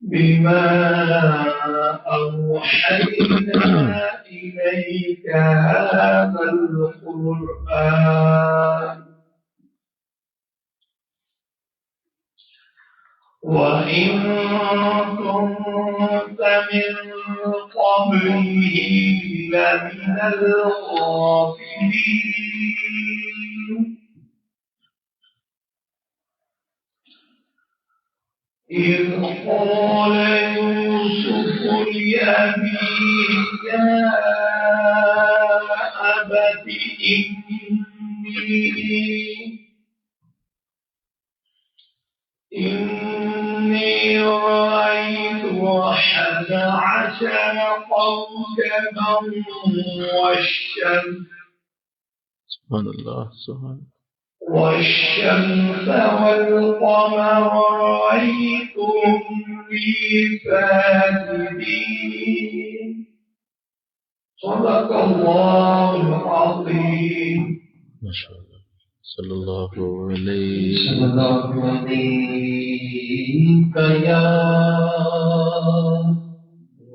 بما أوحينا إليك هذا القرآن وإن كنت من قبله لمن الغافلين إذ قال يوسف لأبيه يا أبت إني رأيت 11 كوكبا والشمس والقمر رأيتهم لي ساجدين صدق الله العظيم. ما شاء الله. صلی اللہ علیہ یا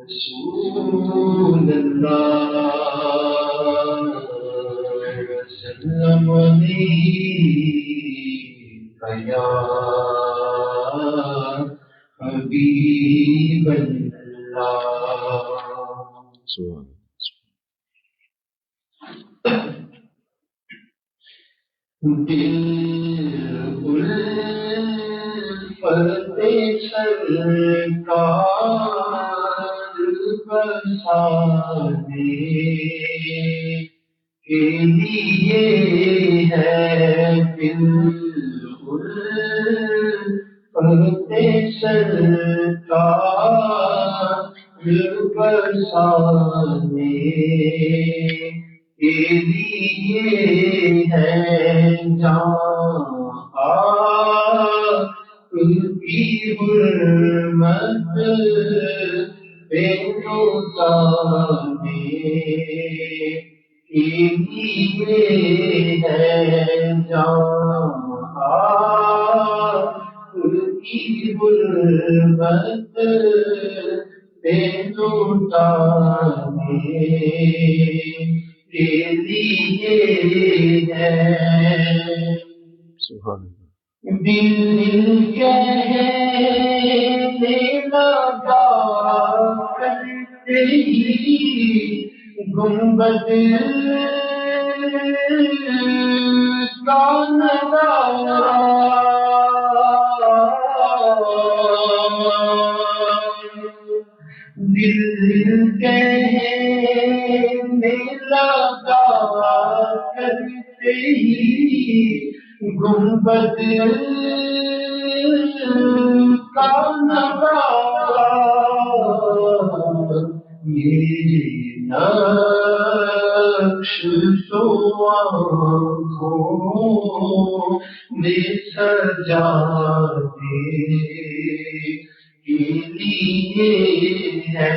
رسول اللہ وسلم علیک یا حبیب اللہ. دل الفت سرکار بسانے کے لیے ہے دل الفت سرکار بسانے کے لیے ہے جان کی حرمت پہ اتارنے کے لیے ہے جان کی حرمت پہ اتارنے کے لیے ہے. دل کہنے لگا کرتے ہی گنبد کا نظارہ دل کہنے لگا کرتے ہی گنبد کا نظارہ یہ نقش تو آنکھوں میں سجانے کے لیے ہے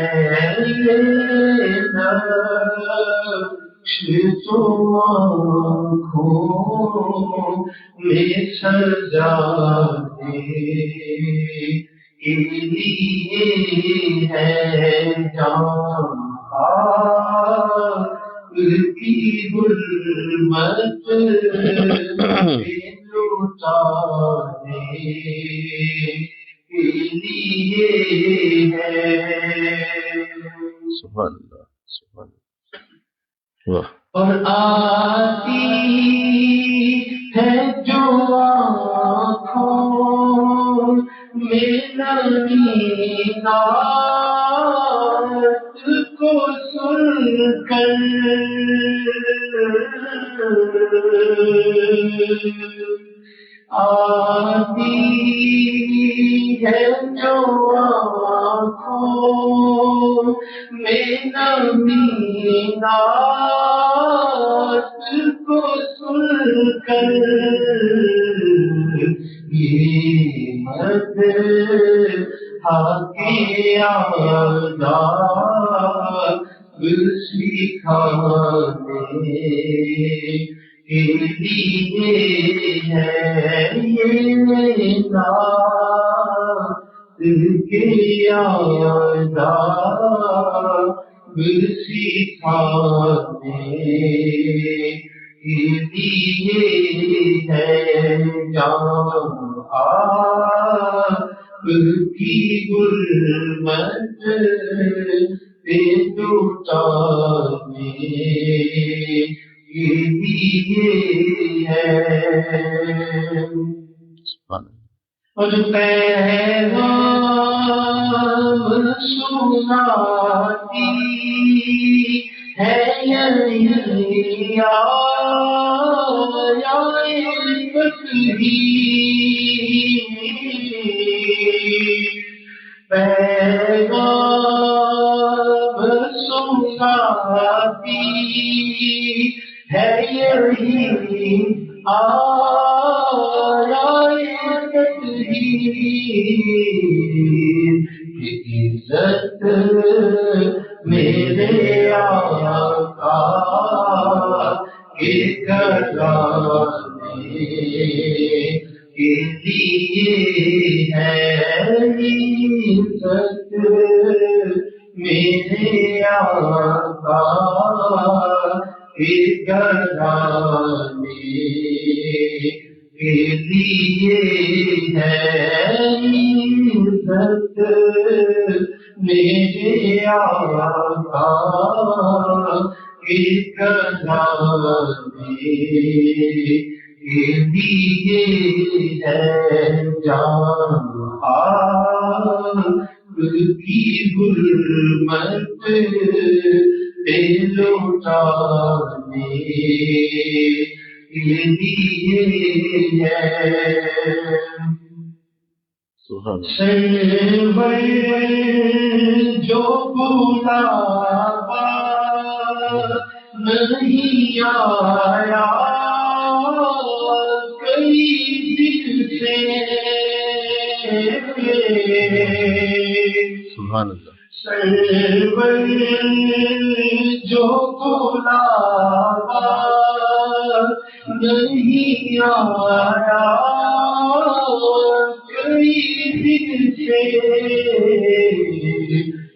نقش تو آنکھوں میں سجانے کے لیے ہے جان کی حرمت پہ لٹانے کے لیے ہے. سبحان اللہ سبحان اللہ. اور آتی ہے جو آنکھوں میں نمی نعت کو سن کر آتی ہے جو آنکھوں میں نمی نعت کو سن کر یہ مد کے آداب سکھانے کے لیے ہے یہ نات کے آداب سکھانے کے لیے ہے جہاں کی غربت پہ لٹانے کے لیے ہے اور پیغام سناتی ہے یہی آیت ہی پیغام سناتی ہے یہی آیت ہی کہ عزت میرے آقا کے گھرانے کے لیے ہے عزت میرے آقا کے گھرانے کے لیے ہے عزت میرے آقا کے گھرانے کے لیے ہے جان کی غربت پہ لوٹانے کے لیے ہے سرور جو بلاوا نہیں آیا کئی دن سے سبحان اللہ سرور جو بلاوا نہیں آیا کئی دن سے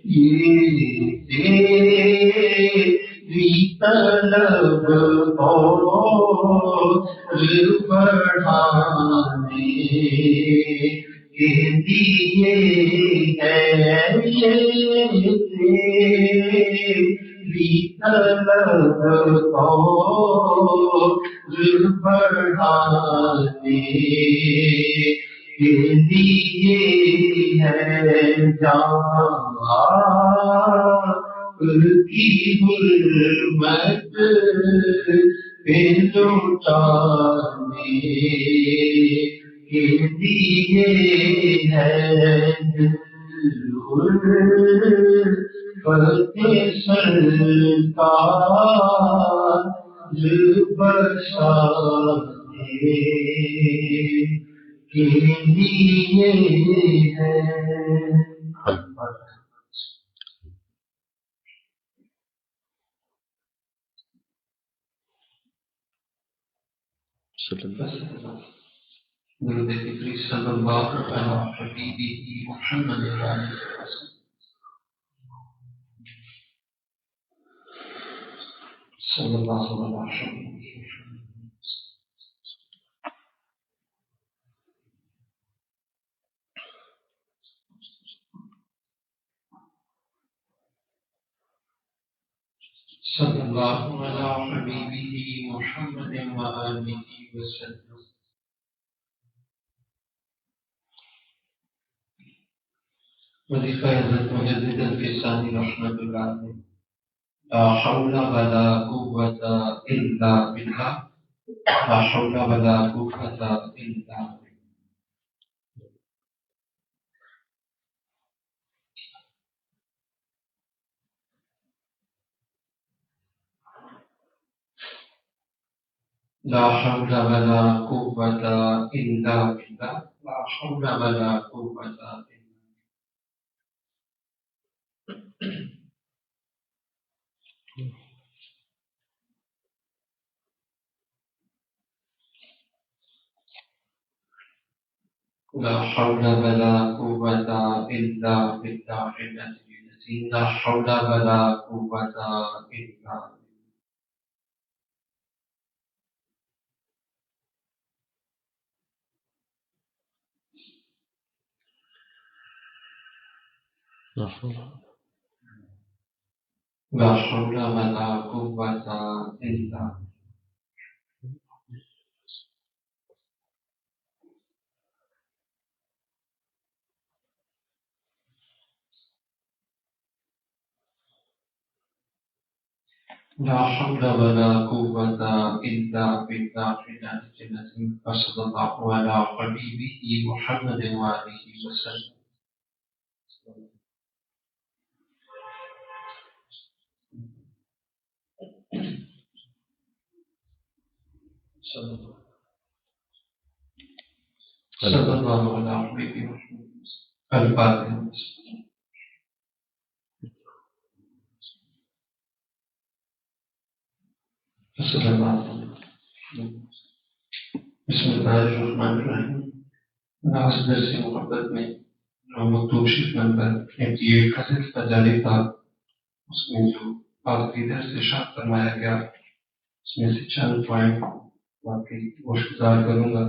یہ تیری طلب اور بڑھانے کے لیے ہے یہ تیری طلب اور بڑھانے کے لیے ہے جہاں کی غربت پہ لوٹانے کے لیے ہے فتح سرکار برسانے کے لیے ہے درود فکری صلی اللہ علیہ حبیبی محمد صلی اللہ علیہ وسلم صلی اللہ علیہ حبیبی محمد وآلہ وسلم وظیفہ حضرت مجدد الفسانی رحمۃ اللہ علیہ لا حول ولا قوة إلا بالله لا حول ولا قوة إلا بالله لا حول ولا قوة إلا بالله لا حول ولا قوة إلا بالله لا حول ولا قوة إلا بالله العلي العظيم لا حول ولا قوة إلا لا حول ولا قوة إلا لا حول ولا قوة إلا بالله العلي العظيم وصلى الله على حبيبه محمد وآله وسلم صلى الله على حبيبه محمد الفاتحة صلى الله عليه وسلم بسم الله الرحمن الرحیم ناز درس محبت میں جو مکتوب شیٹ نمبر 88 کا سلسلہ جاری تھا، اس میں جو آخری درس ارشاد فرمایا گیا اس میں سے چند پوائنٹ واقعی گوشگزار کروں گا۔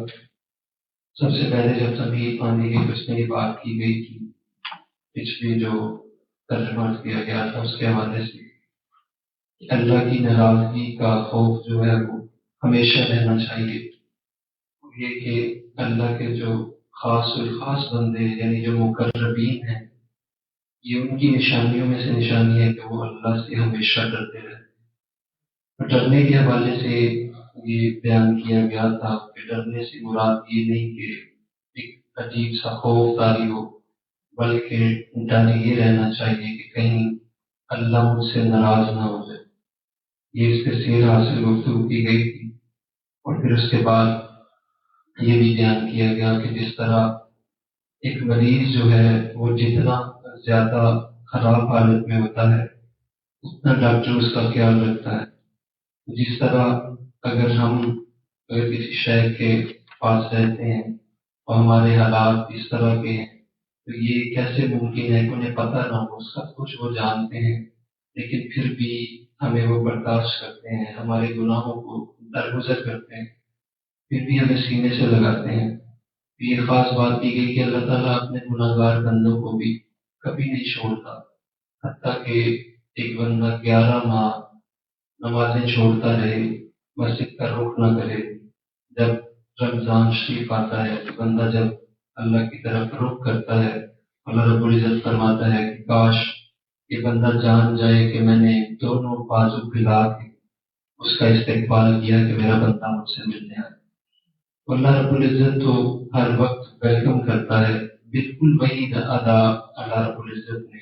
سب سے پہلے جب تمہید باندھی گئی تو اس میں یہ بات کی گئی تھی، پچھلے جو ترجمہ کیا گیا تھا اس کے حوالے سے، کہ اللہ کی ناراضگی کا خوف جو ہے وہ ہمیشہ رہنا چاہیے۔ یہ کہ اللہ کے جو خاص الخاص بندے یعنی جو مقربین ہیں، یہ ان کی نشانیوں میں سے نشانی ہے کہ وہ اللہ سے ہمیشہ ڈرتے رہتے ہیں۔ ڈرنے کے حوالے سے یہ بیان کیا گیا تھا کہ ڈرنے سے مراد یہ نہیں کہ ایک عجیب سا خوف طاری ہو، بلکہ ڈر یہ رہنا چاہیے کہ کہیں اللہ مجھ سے ناراض نہ ہو جائے۔ یہ اس کے سیر حاصل گفتگو کی گئی تھی، اور پھر اس کے بعد یہ بھی بیان کیا گیا کہ جس طرح ایک مریض جو ہے وہ جتنا زیادہ خراب حالت میں ہوتا ہے اتنا ڈاکٹر اس کا خیال رکھتا ہے۔ جس طرح اگر کسی شہر کے پاس رہتے ہیں اور ہمارے حالات اس طرح کے ہیں تو یہ کیسے ممکن ہے کہ انہیں پتہ نہ ہو، سب کچھ وہ جانتے ہیں لیکن پھر بھی ہمیں وہ برداشت کرتے ہیں، ہمارے گناہوں کو درگزر کرتے ہیں، پھر بھی ہمیں سینے سے لگاتے ہیں۔ یہ خاص بات کی گئی کہ اللہ تعالیٰ اپنے گناہ گار بندوں کو بھی کبھی نہیں چھوڑتا، حتیٰ کہ ایک بندہ 11 ماہ نمازیں چھوڑتا رہے، مسجد کا رخ نہ کرے، جب رمضان شریف آتا ہے تو بندہ جب اللہ کی طرف رخ کرتا ہے، اللہ رب العزت فرماتا ہے کہ کاش یہ بندہ جان جائے کہ میں نے دونوں بازو پھیلا کے اس کا استقبال کیا کہ میرا بندہ مجھ سے ملنے آئے۔ اللہ رب العزت تو ہر وقت ویلکم کرتا ہے، بالکل وہی ادا اللہ رب العزت نے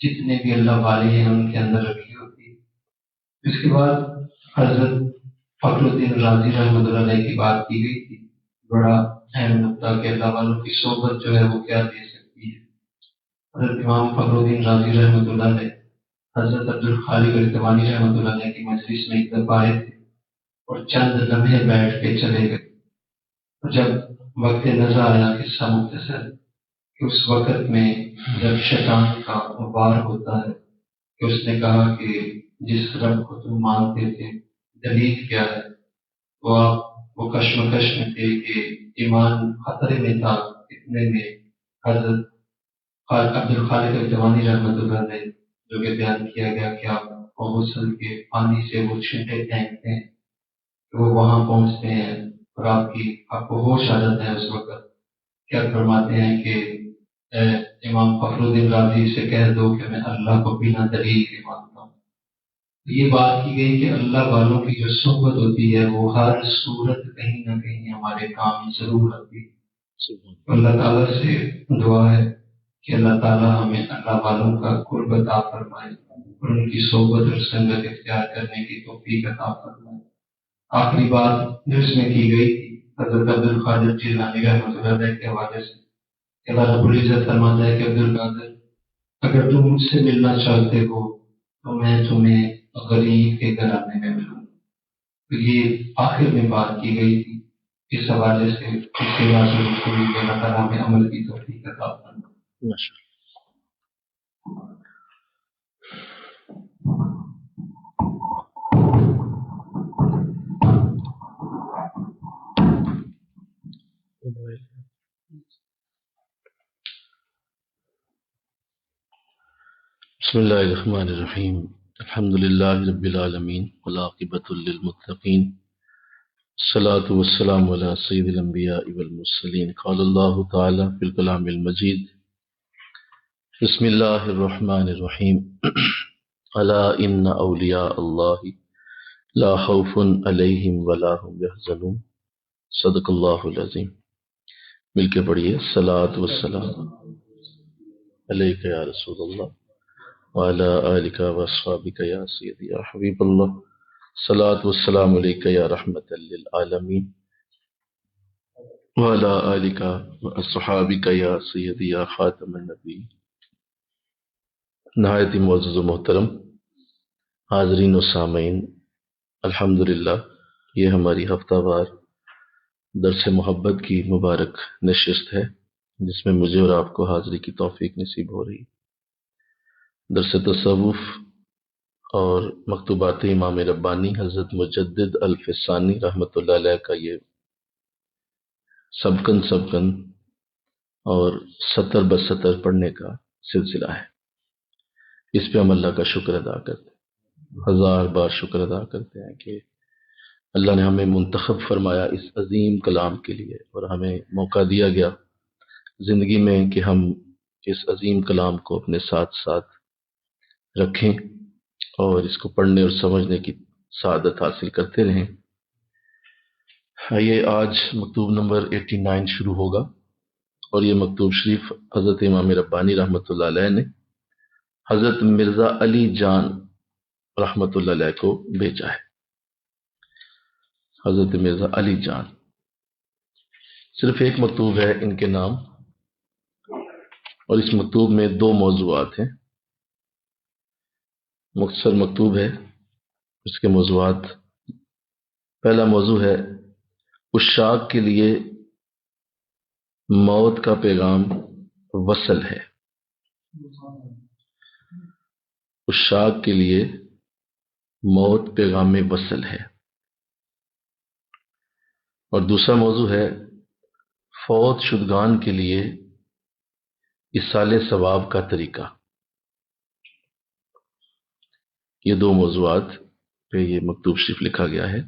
جتنے بھی اللہ والے ہیں ان کے اندر رکھی ہوتی ہے۔ اس کے بعد حضرت فخر الدین رازی رحمۃ اللہ علیہ کی بات کی گئی تھی، بڑا اہم نقطہ کہ اللہ والوں کی صحبت جو ہے وہ کیا دے سکتی ہے۔ حضرت امام فخر الدین رازی رحمۃ اللہ علیہ حضرت عبدالخالق التوانی رحمۃ اللہ علیہ کی مجلس میں ایک دفعہ آئے تھے اور چند لمحے بیٹھ کے چلے گئے، اور جب وقت نظر آیا قصہ مختصر کہ اس وقت میں جب شیطان کا وار ہوتا ہے کہ اس نے کہا کہ جس رب کو تم مانتے تھے دلیل کیا ہے، تو آپ وہ کشمکش میں تھے کہ ایمان خطرے میں تھا، اتنے میں حضرت عبدالخالق الجوانی رحمۃ اللہ علیہ جو کہ بیان کیا گیا کہ آپ غسل کے پانی سے وہ چھینٹے پھینکتے ہیں کہ وہ وہاں پہنچتے ہیں اور آپ کو ہوش آ جاتا ہے، اس وقت کیا فرماتے ہیں کہ اے امام فخر الدین رازی سے کہہ دو کہ میں اللہ کو بنا دلیل کے مانتا ہوں۔ یہ بات کی گئی کہ اللہ والوں کی جو صحبت ہوتی ہے وہ ہر صورت کہیں نہ کہیں ہمارے کام ضرور آتی ہے۔ اللہ تعالیٰ سے دعا ہے کہ اللہ تعالیٰ ہمیں اللہ والوں کا قرب عطا فرمائے اور ان کی صحبت اور سنگت اختیار کرنے کی توفیق عطا فرمائے۔ آخری بات جو اس میں کی گئی تھی حضرت عبدالقادر جیلانی رحمۃ اللہ علیہ کے حوالے سے، اللہ رب العزت فرماتا ہے کہ عبدالقادر اگر تم مجھ سے ملنا چاہتے ہو تو میں تمہیں غریب کے گھرانے میں ملوں۔ تو یہ آخر میں بات کی گئی تھی اس حوالے سے اسی ناظر کو بھی اللہ تعالیٰ میں عمل کی توفیق عطا فرمائے۔ بسم اللہ الرحمن الرحیم، الحمد للہ رب العالمین والعاقبۃ للمتقین، الصلاۃ والسلام علی سید الانبیاء والمرسلین، قال اللہ تعالی فی الکلام المجید، بسم اللہ الرحمن الرحیم، الا ان اولیاء اللہ لا خوف علیہم ولا هم یحزنون، صدق اللہ العظیم۔ مل کے پڑھیے، صلاۃ والسلام علیک یا رسول اللہ وعلى آلك وأصحابك يا سيدي يا حبيب الله، صلاة والسلام عليك يا رحمة للعالمين وعلى آلك وأصحابك يا سيدي يا خاتم النبي۔ نہایت ہی معزز و محترم حاضرین و سامعین، الحمدللہ یہ ہماری ہفتہ وار درس محبت کی مبارک نشست ہے، جس میں مجھے اور آپ کو حاضری کی توفیق نصیب ہو رہی ہے۔ درس تصوف اور مکتوبات امام ربانی حضرت مجدد الفسانی رحمۃ اللہ علیہ کا یہ سبکن اور سطر بسطر پڑھنے کا سلسلہ ہے۔ اس پہ ہم اللہ کا شکر ادا کرتے ہیں، ہزار بار شکر ادا کرتے ہیں کہ اللہ نے ہمیں منتخب فرمایا اس عظیم کلام کے لیے، اور ہمیں موقع دیا گیا زندگی میں کہ ہم اس عظیم کلام کو اپنے ساتھ ساتھ رکھیں اور اس کو پڑھنے اور سمجھنے کی سعادت حاصل کرتے رہیں۔ یہ آج مکتوب نمبر 89 شروع ہوگا، اور یہ مکتوب شریف حضرت امام ربانی رحمۃ اللہ علیہ نے حضرت مرزا علی جان رحمۃ اللہ علیہ کو بھیجا ہے۔ حضرت مرزا علی جان، صرف ایک مکتوب ہے ان کے نام، اور اس مکتوب میں 2 موضوعات ہیں۔ مختصر مکتوب ہے، اس کے موضوعات، پہلا موضوع ہے عشاق کے لیے موت کا پیغام وصل ہے۔ عشاق کے لیے موت پیغام وصل ہے۔ اور دوسرا موضوع ہے فوت شدگان کے لیے ایصال ثواب کا طریقہ۔ یہ 2 موضوعات پہ یہ مکتوب شریف لکھا گیا ہے۔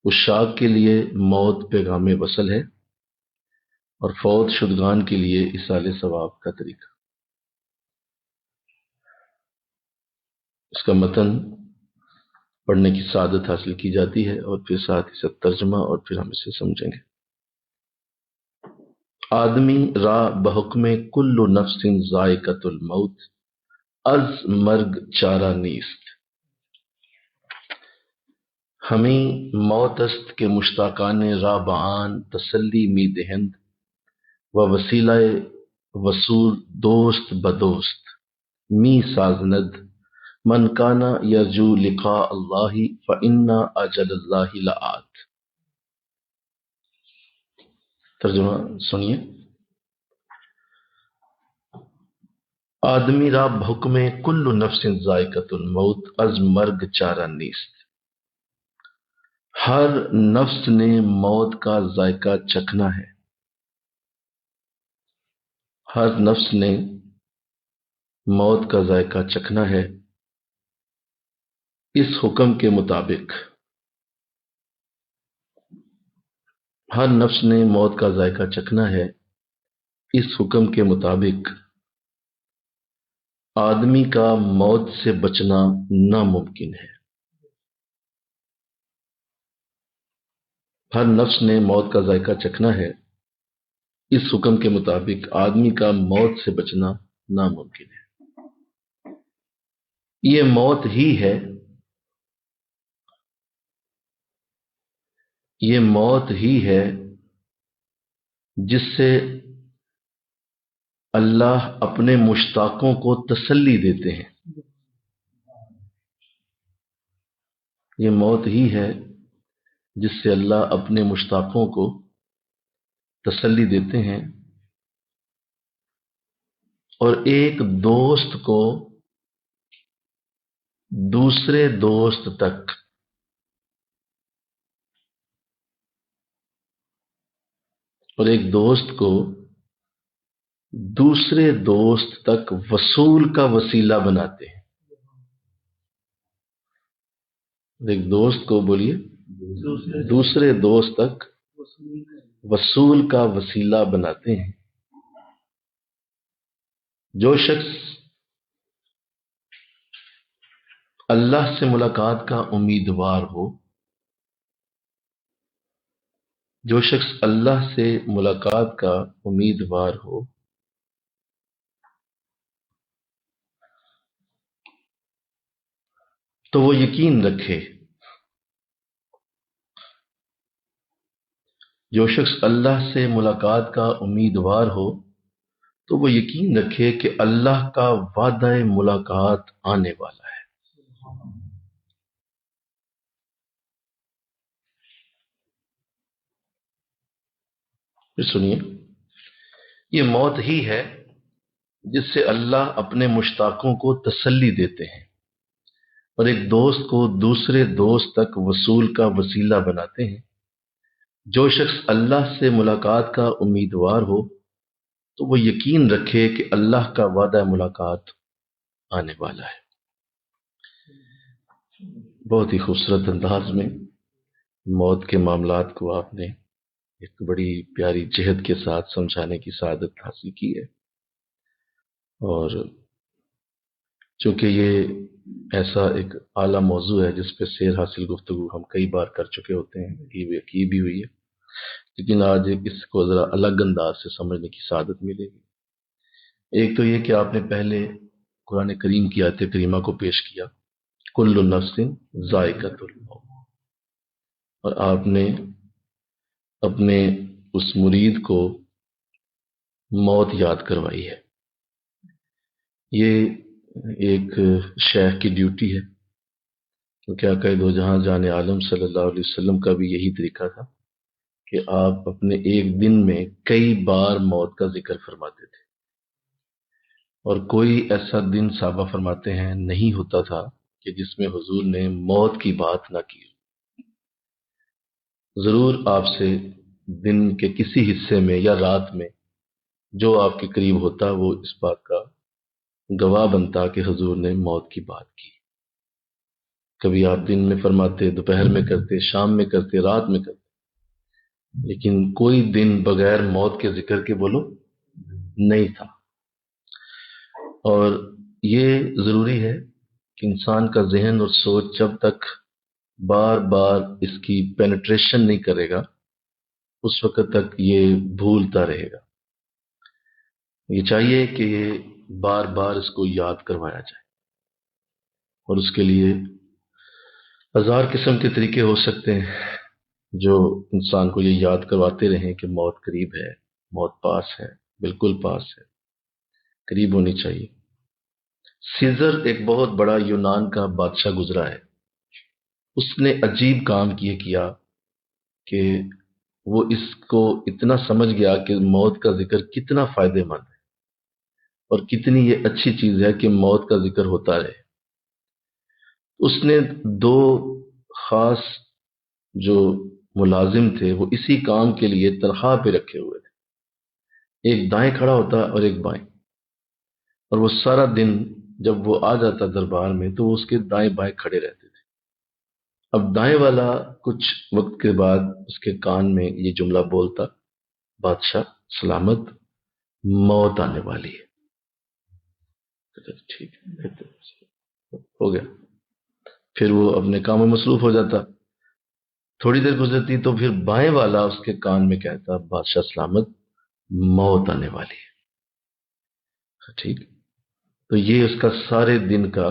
عشاق کے لیے موت پیغام وصل ہے، اور فوت شدگان کے لیے ایصال ثواب کا طریقہ۔ اس کا متن پڑھنے کی سعادت حاصل کی جاتی ہے، اور پھر ساتھ ہی ساتھ ترجمہ، اور پھر ہم اسے سمجھیں گے۔ آدمی را بحکم کل نفس ذائقۃ الموت، از مرگ چارہ نیست۔ ہمیں موت است کے مشتاقان را بعان تسلی می دہند، و وسیلہ وصول دوست بدوست می سازند، من کانا یرجو لقاء اللہ فإن اجل اللہ لآت۔ ترجمہ سنیے۔ آدمی را بحکم کل نفس ذائقۃ الموت، از مرگ چارہ نیست۔ ہر نفس نے موت کا ذائقہ چکھنا ہے، ہر نفس نے موت کا ذائقہ چکھنا ہے، اس حکم کے مطابق۔ ہر نفس نے موت کا ذائقہ چکھنا ہے، اس حکم کے مطابق آدمی کا موت سے بچنا ناممکن ہے۔ ہر نفس نے موت کا ذائقہ چکھنا ہے، اس حکم کے مطابق آدمی کا موت سے بچنا ناممکن ہے۔ یہ موت ہی ہے، یہ موت ہی ہے جس سے اللہ اپنے مشتاقوں کو تسلی دیتے ہیں۔ یہ موت ہی ہے جس سے اللہ اپنے مشتاقوں کو تسلی دیتے ہیں، اور ایک دوست کو دوسرے دوست تک اور ایک دوست کو دوسرے دوست تک وصول کا وسیلہ بناتے ہیں۔ ایک دوست کو بولیے دوسرے دوست تک وصول کا وسیلہ بناتے ہیں۔ جو شخص اللہ سے ملاقات کا امیدوار ہو، جو شخص اللہ سے ملاقات کا امیدوار ہو، تو وہ یقین رکھے، جو شخص اللہ سے ملاقات کا امیدوار ہو تو وہ یقین رکھے کہ اللہ کا وعدہ ملاقات آنے والا ہے۔ پھر سنیے، یہ موت ہی ہے جس سے اللہ اپنے مشتاقوں کو تسلی دیتے ہیں اور ایک دوست کو دوسرے دوست تک وصول کا وسیلہ بناتے ہیں۔ جو شخص اللہ سے ملاقات کا امیدوار ہو تو وہ یقین رکھے کہ اللہ کا وعدہ ملاقات آنے والا ہے۔ بہت ہی خوبصورت انداز میں موت کے معاملات کو آپ نے ایک بڑی پیاری جہد کے ساتھ سمجھانے کی سعادت حاصل کی ہے، اور چونکہ یہ ایسا ایک اعلیٰ موضوع ہے جس پہ سیر حاصل گفتگو ہم کئی بار کر چکے ہوتے ہیں، کی بھی ہوئی ہے، لیکن آج اس کو ذرا الگ انداز سے سمجھنے کی سعادت ملے گی۔ ایک تو یہ کہ آپ نے پہلے قرآن کریم کی آیت کریمہ کو پیش کیا، کل نفس ذائقۃ الموت، اور آپ نے اپنے اس مرید کو موت یاد کروائی ہے۔ یہ ایک شیخ کی ڈیوٹی ہے، کیونکہ آقا دو جہاں جان عالم صلی اللہ علیہ وسلم کا بھی یہی طریقہ تھا کہ آپ اپنے ایک دن میں کئی بار موت کا ذکر فرماتے تھے، اور کوئی ایسا دن صحابہ فرماتے ہیں نہیں ہوتا تھا کہ جس میں حضور نے موت کی بات نہ کی۔ ضرور آپ سے دن کے کسی حصے میں یا رات میں جو آپ کے قریب ہوتا وہ اس بات کا گواہ بنتا کہ حضور نے موت کی بات کی۔ کبھی آپ دن میں فرماتے، دوپہر میں کرتے، شام میں کرتے، رات میں کرتے، لیکن کوئی دن بغیر موت کے ذکر کے بولو نہیں تھا۔ اور یہ ضروری ہے کہ انسان کا ذہن اور سوچ جب تک بار بار اس کی پینیٹریشن نہیں کرے گا اس وقت تک یہ بھولتا رہے گا۔ یہ چاہیے کہ یہ بار بار اس کو یاد کروایا جائے، اور اس کے لیے ہزار قسم کے طریقے ہو سکتے ہیں جو انسان کو یہ یاد کرواتے رہیں کہ موت قریب ہے، موت پاس ہے، بالکل پاس ہے، قریب ہونی چاہیے۔ سیزر ایک بہت بڑا یونان کا بادشاہ گزرا ہے، اس نے عجیب کام یہ کیا کہ وہ اس کو اتنا سمجھ گیا کہ موت کا ذکر کتنا فائدہ مند ہے اور کتنی یہ اچھی چیز ہے کہ موت کا ذکر ہوتا رہے۔ اس نے دو خاص جو ملازم تھے وہ اسی کام کے لیے تنخواہ پہ رکھے ہوئے تھے، ایک دائیں کھڑا ہوتا اور ایک بائیں، اور وہ سارا دن جب وہ آ جاتا دربار میں تو وہ اس کے دائیں بائیں کھڑے رہتے تھے۔ اب دائیں والا کچھ وقت کے بعد اس کے کان میں یہ جملہ بولتا، بادشاہ سلامت، موت آنے والی ہے۔ ٹھیک ہے، ہو گیا۔ پھر وہ اپنے کام میں مصروف ہو جاتا۔ تھوڑی دیر گزرتی تو پھر بائیں والا اس کے کان میں کہتا، بادشاہ سلامت، موت آنے والی ہے۔ ٹھیک، تو یہ اس کا سارے دن کا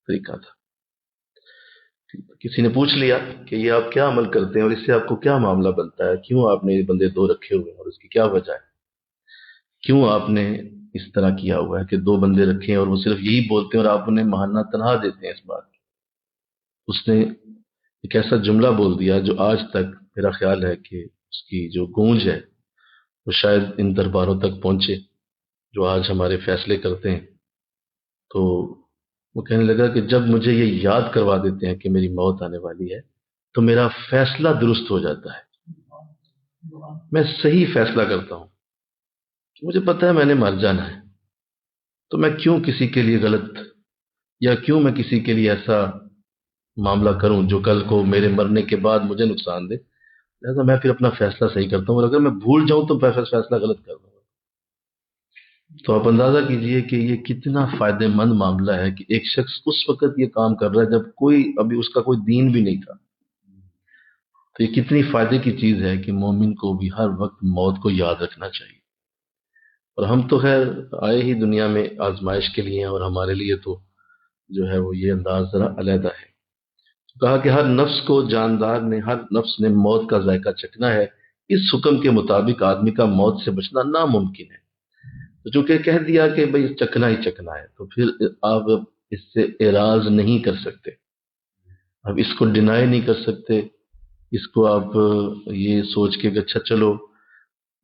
طریقہ تھا۔ کسی نے پوچھ لیا کہ یہ آپ کیا عمل کرتے ہیں اور اس سے آپ کو کیا معاملہ بنتا ہے، کیوں آپ نے یہ بندے دو رکھے ہوئے ہیں اور اس کی کیا وجہ ہے، کیوں آپ نے اس طرح کیا ہوا ہے کہ دو بندے رکھے ہیں اور وہ صرف یہی بولتے ہیں اور آپ انہیں ماہانہ تنخواہ دیتے ہیں اس بات کی۔ اس نے ایک ایسا جملہ بول دیا جو آج تک میرا خیال ہے کہ اس کی جو گونج ہے وہ شاید ان درباروں تک پہنچے جو آج ہمارے فیصلے کرتے ہیں۔ تو وہ کہنے لگا کہ جب مجھے یہ یاد کروا دیتے ہیں کہ میری موت آنے والی ہے تو میرا فیصلہ درست ہو جاتا ہے، میں صحیح فیصلہ کرتا ہوں کہ مجھے پتہ ہے میں نے مر جانا ہے، تو میں کیوں کسی کے لیے غلط یا کیوں میں کسی کے لیے ایسا معاملہ کروں جو کل کو میرے مرنے کے بعد مجھے نقصان دے۔ لہذا میں پھر اپنا فیصلہ صحیح کرتا ہوں، اور اگر میں بھول جاؤں تو فیصلہ غلط کر دوں گا۔ تو آپ اندازہ کیجئے کہ یہ کتنا فائدہ مند معاملہ ہے کہ ایک شخص اس وقت یہ کام کر رہا ہے جب ابھی اس کا کوئی دین بھی نہیں تھا۔ تو یہ کتنی فائدے کی چیز ہے کہ مومن کو بھی ہر وقت موت کو یاد رکھنا چاہیے۔ اور ہم تو خیر آئے ہی دنیا میں آزمائش کے لیے ہیں، اور ہمارے لیے تو جو ہے وہ یہ انداز ذرا علیحدہ ہے۔ کہا کہ ہر نفس کو جاندار نے، ہر نفس نے موت کا ذائقہ چکھنا ہے، اس حکم کے مطابق آدمی کا موت سے بچنا ناممکن ہے۔ تو چونکہ کہہ دیا کہ بھئی چکھنا ہی چکھنا ہے، تو پھر آپ اس سے اعراض نہیں کر سکتے، اب اس کو ڈینائی نہیں کر سکتے، اس کو آپ یہ سوچ کے کہ اچھا چلو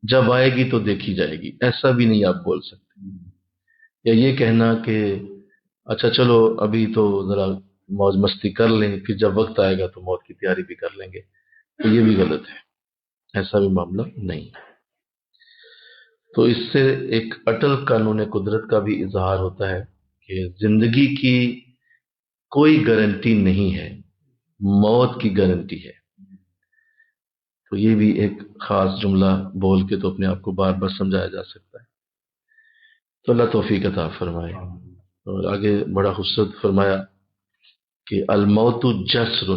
جب آئے گی تو دیکھی جائے گی، ایسا بھی نہیں آپ بول سکتے۔ یا یہ کہنا کہ اچھا چلو ابھی تو ذرا موج مستی کر لیں، پھر جب وقت آئے گا تو موت کی تیاری بھی کر لیں گے، تو یہ بھی غلط ہے، ایسا بھی معاملہ نہیں۔ تو اس سے ایک اٹل قانون قدرت کا بھی اظہار ہوتا ہے کہ زندگی کی کوئی گارنٹی نہیں ہے، موت کی گارنٹی ہے۔ تو یہ بھی ایک خاص جملہ بول کے تو اپنے آپ کو بار بار سمجھایا جا سکتا ہے۔ تو اللہ توفیق عطا فرمائے۔ اور آگے بڑا خوبصورت فرمایا کہ الموت جسر،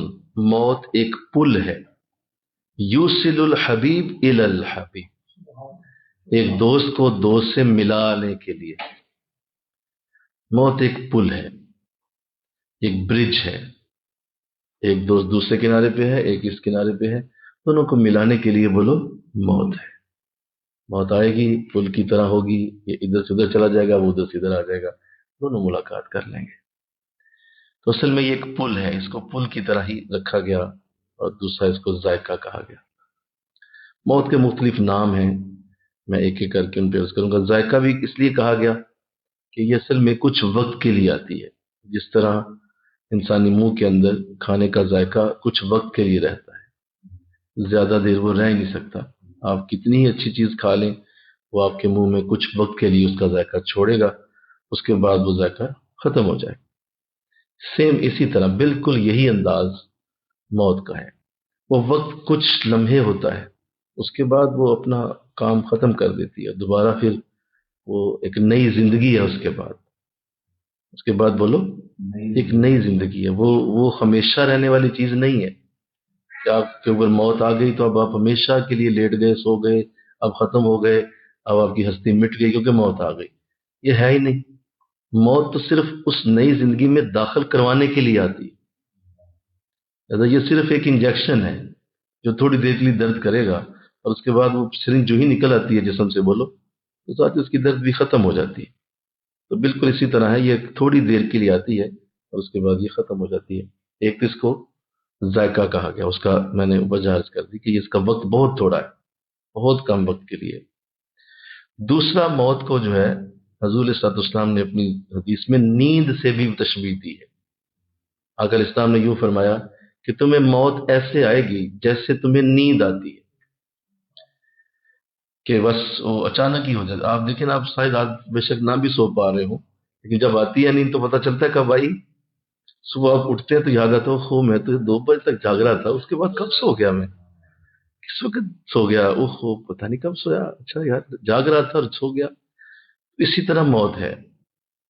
موت ایک پل ہے، یوصل الحبیب الی الحبیب، ایک دوست کو دوست سے ملانے کے لیے موت ایک پل ہے، ایک برج ہے، ایک دوست دوسرے کنارے پہ ہے، ایک اس کنارے پہ ہے، دونوں کو ملانے کے لیے بولو موت ہے۔ موت آئے گی، پل کی طرح ہوگی، یہ ادھر سے ادھر چلا جائے گا، وہ ادھر سے ادھر آ جائے گا، دونوں ملاقات کر لیں گے۔ تو اصل میں یہ ایک پل ہے، اس کو پل کی طرح ہی رکھا گیا، اور دوسرا اس کو ذائقہ کہا گیا۔ موت کے مختلف نام ہیں، میں ایک ایک کر کے ان پہ عرض کروں گا۔ ذائقہ بھی اس لیے کہا گیا کہ یہ اصل میں کچھ وقت کے لیے آتی ہے، جس طرح انسانی منہ کے اندر کھانے کا ذائقہ کچھ وقت کے لیے رہتا ہے، زیادہ دیر وہ رہ نہیں سکتا۔ آپ کتنی ہی اچھی چیز کھا لیں، وہ آپ کے منہ میں کچھ وقت کے لیے اس کا ذائقہ چھوڑے گا، اس کے بعد وہ ذائقہ ختم ہو جائے گا۔ سیم اسی طرح بالکل یہی انداز موت کا ہے، وہ وقت کچھ لمحے ہوتا ہے، اس کے بعد وہ اپنا کام ختم کر دیتی ہے، دوبارہ پھر وہ ایک نئی زندگی ہے، اس کے بعد بولو ایک نئی زندگی ہے۔ وہ ہمیشہ رہنے والی چیز نہیں ہے کہ آپ کے اوپر موت آ گئی تو اب آپ ہمیشہ کے لیے لیٹ گئے، سو گئے، اب ختم ہو گئے، اب آپ کی ہستی مٹ گئی کیونکہ موت آ گئی، یہ ہے ہی نہیں۔ موت تو صرف اس نئی زندگی میں داخل کروانے کے لیے آتی ہے، لہذا یہ صرف ایک انجیکشن ہے جو تھوڑی دیر کے لیے درد کرے گا، اور اس کے بعد وہ سرنج جو ہی نکل آتی ہے جسم سے بولو تو ساتھ اس کی درد بھی ختم ہو جاتی ہے۔ تو بالکل اسی طرح ہے، یہ تھوڑی دیر کے لیے آتی ہے اور اس کے بعد یہ ختم ہو جاتی ہے۔ ایک اس کو ذائقہ کہا گیا، اس کا میں نے وجہ عرض کر دی کہ اس کا وقت بہت تھوڑا ہے، بہت کم وقت کے لیے۔ دوسرا موت کو جو ہے حضور صلی اللہ علیہ وسلم نے اپنی حدیث میں نیند سے بھی تشبیہ دی ہے۔ اگر اسلام نے یوں فرمایا کہ تمہیں موت ایسے آئے گی جیسے تمہیں نیند آتی ہے، کہ بس وہ اچانک ہی ہو جاتا۔ آپ دیکھیں آپ شاید آپ بے شک نہ بھی سو پا رہے ہوں، لیکن جب آتی ہے نیند تو پتہ چلتا ہے کب آئی۔ صبح آپ اٹھتے ہیں تو یاد آتا ہے خو میں تو 2 بجے تک جاگ رہا تھا، اس کے بعد کب سو گیا، میں کس وقت سو گیا، اوہ پتہ نہیں کب سویا، اچھا یار جاگ رہا تھا اور سو گیا۔ اسی طرح موت ہے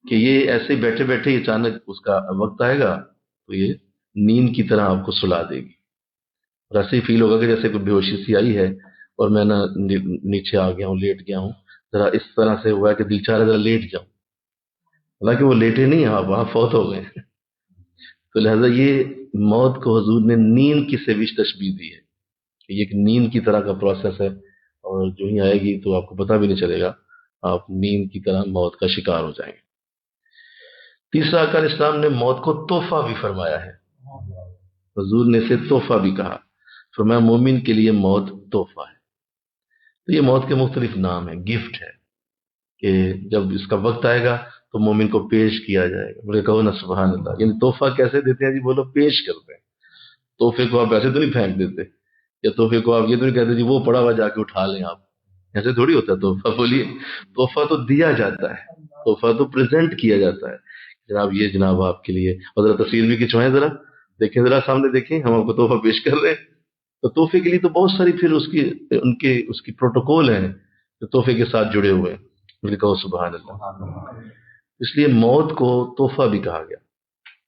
کہ یہ ایسے بیٹھے بیٹھے اچانک اس کا وقت آئے گا تو یہ نیند کی طرح آپ کو سلا دے گی، اور ایسے ہی فیل ہوگا کہ جیسے کوئی بے ہوشی سی آئی ہے اور میں نا نیچے آ گیا ہوں، لیٹ گیا ہوں، ذرا اس طرح سے ہوا ہے کہ دل چاہ رہا ہے ذرا لیٹ جاؤں، حالانکہ وہ لیٹے نہیں، آپ وہاں فوت ہو گئے۔ تو لہذا یہ موت کو حضور نے نیند کی سے بھی تشبیہ دی ہے کہ یہ ایک نیند کی طرح کا پروسیس ہے، اور جو ہی آئے گی تو آپ کو پتہ بھی نہیں چلے گا، آپ نیند کی طرح موت کا شکار ہو جائیں گے۔ تیسرا اکال اسلام نے موت کو تحفہ بھی فرمایا ہے، حضور نے اسے تحفہ بھی کہا، فرمایا مومن کے لیے موت تحفہ ہے۔ تو یہ موت کے مختلف نام ہیں، گفٹ ہے کہ جب اس کا وقت آئے گا تو مومن کو پیش کیا جائے گا۔ بولے کہو نا سبحان اللہ، یعنی تحفہ کیسے دیتے ہیں جی؟ بولو پیش کرتے ہیں۔ تحفے کو آپ ایسے تو نہیں پھینک دیتے، یا تحفے کو آپ یہ تو نہیں کہتے جی وہ پڑا ہوا جا کے اٹھا لیں آپ، ایسے تھوڑی ہوتا ہے تحفہ۔ بولیے تحفہ تو دیا جاتا ہے، تحفہ تو پریزنٹ کیا جاتا ہے، جناب یہ جناب آپ کے لیے، اور ذرا تصویر بھی کھنچوائیں، ذرا دیکھیں، ذرا سامنے دیکھیں، ہم آپ کو تحفہ پیش کر رہے ہیں۔ تو تحفے کے لیے تو بہت ساری پھر اس کی پروٹوکول ہیں جو تحفے کے ساتھ جڑے ہوئے ہیں۔ مجھے کہو سبحان اللہ۔ اس لیے موت کو تحفہ بھی کہا گیا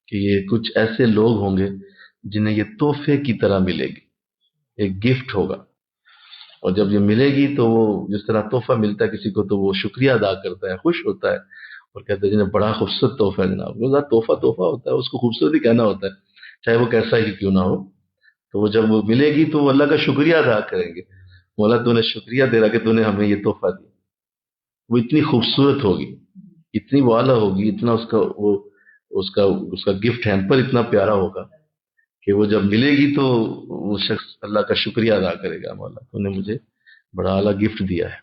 کہ یہ کچھ ایسے لوگ ہوں گے جنہیں یہ تحفے کی طرح ملے گی، ایک گفٹ ہوگا، اور جب یہ ملے گی تو وہ جس طرح تحفہ ملتا ہے کسی کو تو وہ شکریہ ادا کرتا ہے، خوش ہوتا ہے اور کہتا ہے جنہیں بڑا خوبصورت تحفہ ہے جناب۔ وہ تحفہ تحفہ ہوتا ہے، اس کو خوبصورت ہی کہنا ہوتا ہے، چاہے وہ کیسا ہی کیوں نہ ہو۔ تو وہ جب وہ ملے گی تو وہ اللہ کا شکریہ ادا کریں گے، مولا تو نے شکریہ دے رہا کہ تو نے ہمیں یہ تحفہ دیا۔ وہ اتنی خوبصورت ہوگی، اتنی والا ہوگی، اتنا اس کا گفٹ ہیمپر اتنا پیارا ہوگا کہ وہ جب ملے گی تو وہ شخص اللہ کا شکریہ ادا کرے گا، مولا تو نے مجھے بڑا اعلیٰ گفٹ دیا ہے۔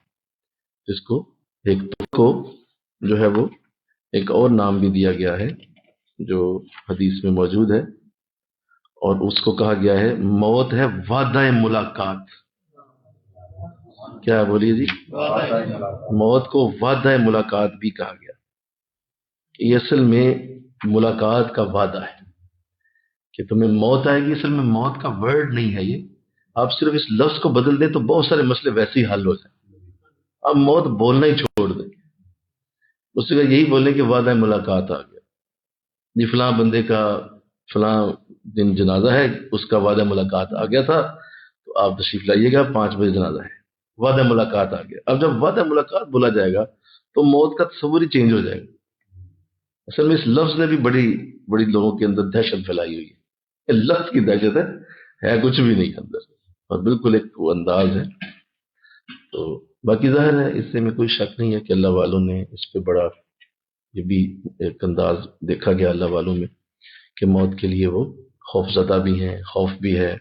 جس کو ایک کو جو ہے وہ ایک اور نام بھی دیا گیا ہے جو حدیث میں موجود ہے، اور اس کو کہا گیا ہے موت ہے وعدہ ملاقات۔ کیا بولیے جی؟ موت کو وعدہ ملاقات بھی کہا گیا۔ یہ اصل میں ملاقات کا وعدہ ہے کہ تمہیں موت آئے گی۔ اصل میں موت کا ورڈ نہیں ہے یہ، آپ صرف اس لفظ کو بدل دیں تو بہت سارے مسئلے ویسے ہی حل ہو جائیں۔ اب موت بولنا ہی چھوڑ دیں، اس سے یہی بولیں کہ وعدہ ملاقات آ گیا جی، فلاں بندے کا فلاں دن جنازہ ہے، اس کا وعدہ ملاقات آ گیا تھا، تو آپ تشریف لائیے گا، 5 بجے جنازہ ہے، وعدہ ملاقات آ گیا۔ اب جب وعدہ ملاقات بولا جائے گا تو موت کا تصور ہی چینج ہو جائے گا۔ اصل میں اس لفظ نے بھی بڑی لوگوں کے اندر دہشت پھیلائی ہوئی ہے، یہ لفظ کی دہشت ہے کچھ بھی نہیں اندر، اور بالکل ایک وہ انداز ہے۔ تو باقی ظاہر ہے اس سے میں کوئی شک نہیں ہے کہ اللہ والوں نے اس پہ بڑا، یہ بھی ایک انداز دیکھا گیا اللہ والوں میں کہ موت کے لیے وہ خوف زدہ بھی ہیں، خوف بھی ہے،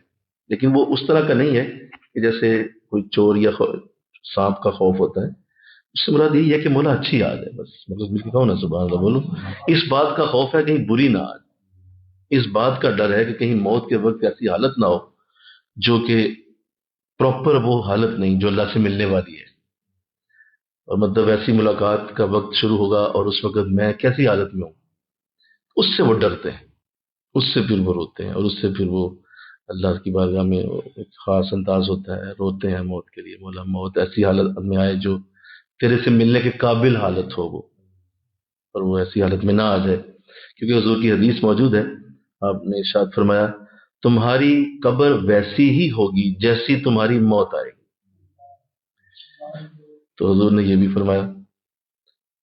لیکن وہ اس طرح کا نہیں ہے کہ جیسے کوئی چور یا سانپ کا خوف ہوتا ہے۔ اس سے مراد یہی ہے کہ مولا اچھی یاد ہے، بس مطلب مل کے کہو نا سبحان اللہ بولو۔ اس بات کا خوف ہے کہیں بری نہ آ، اس بات کا ڈر ہے کہ کہیں موت کے وقت ایسی حالت نہ ہو جو کہ پراپر وہ حالت نہیں جو اللہ سے ملنے والی ہے، اور مطلب ایسی ملاقات کا وقت شروع ہوگا اور اس وقت میں کیسی حالت میں ہوں، اس سے وہ ڈرتے ہیں، اس سے پھر وہ روتے ہیں، اور اس سے پھر وہ اللہ کی بارگاہ میں ایک خاص انداز ہوتا ہے، روتے ہیں موت کے لیے، مولا موت ایسی حالت میں آئے جو تیرے سے ملنے کے قابل حالت ہو وہ، اور وہ ایسی حالت میں نہ آ جائے، کیونکہ حضور کی حدیث موجود ہے، آپ نے ارشاد فرمایا تمہاری قبر ویسی ہی ہوگی جیسی تمہاری موت آئے گی۔ تو حضور نے یہ بھی فرمایا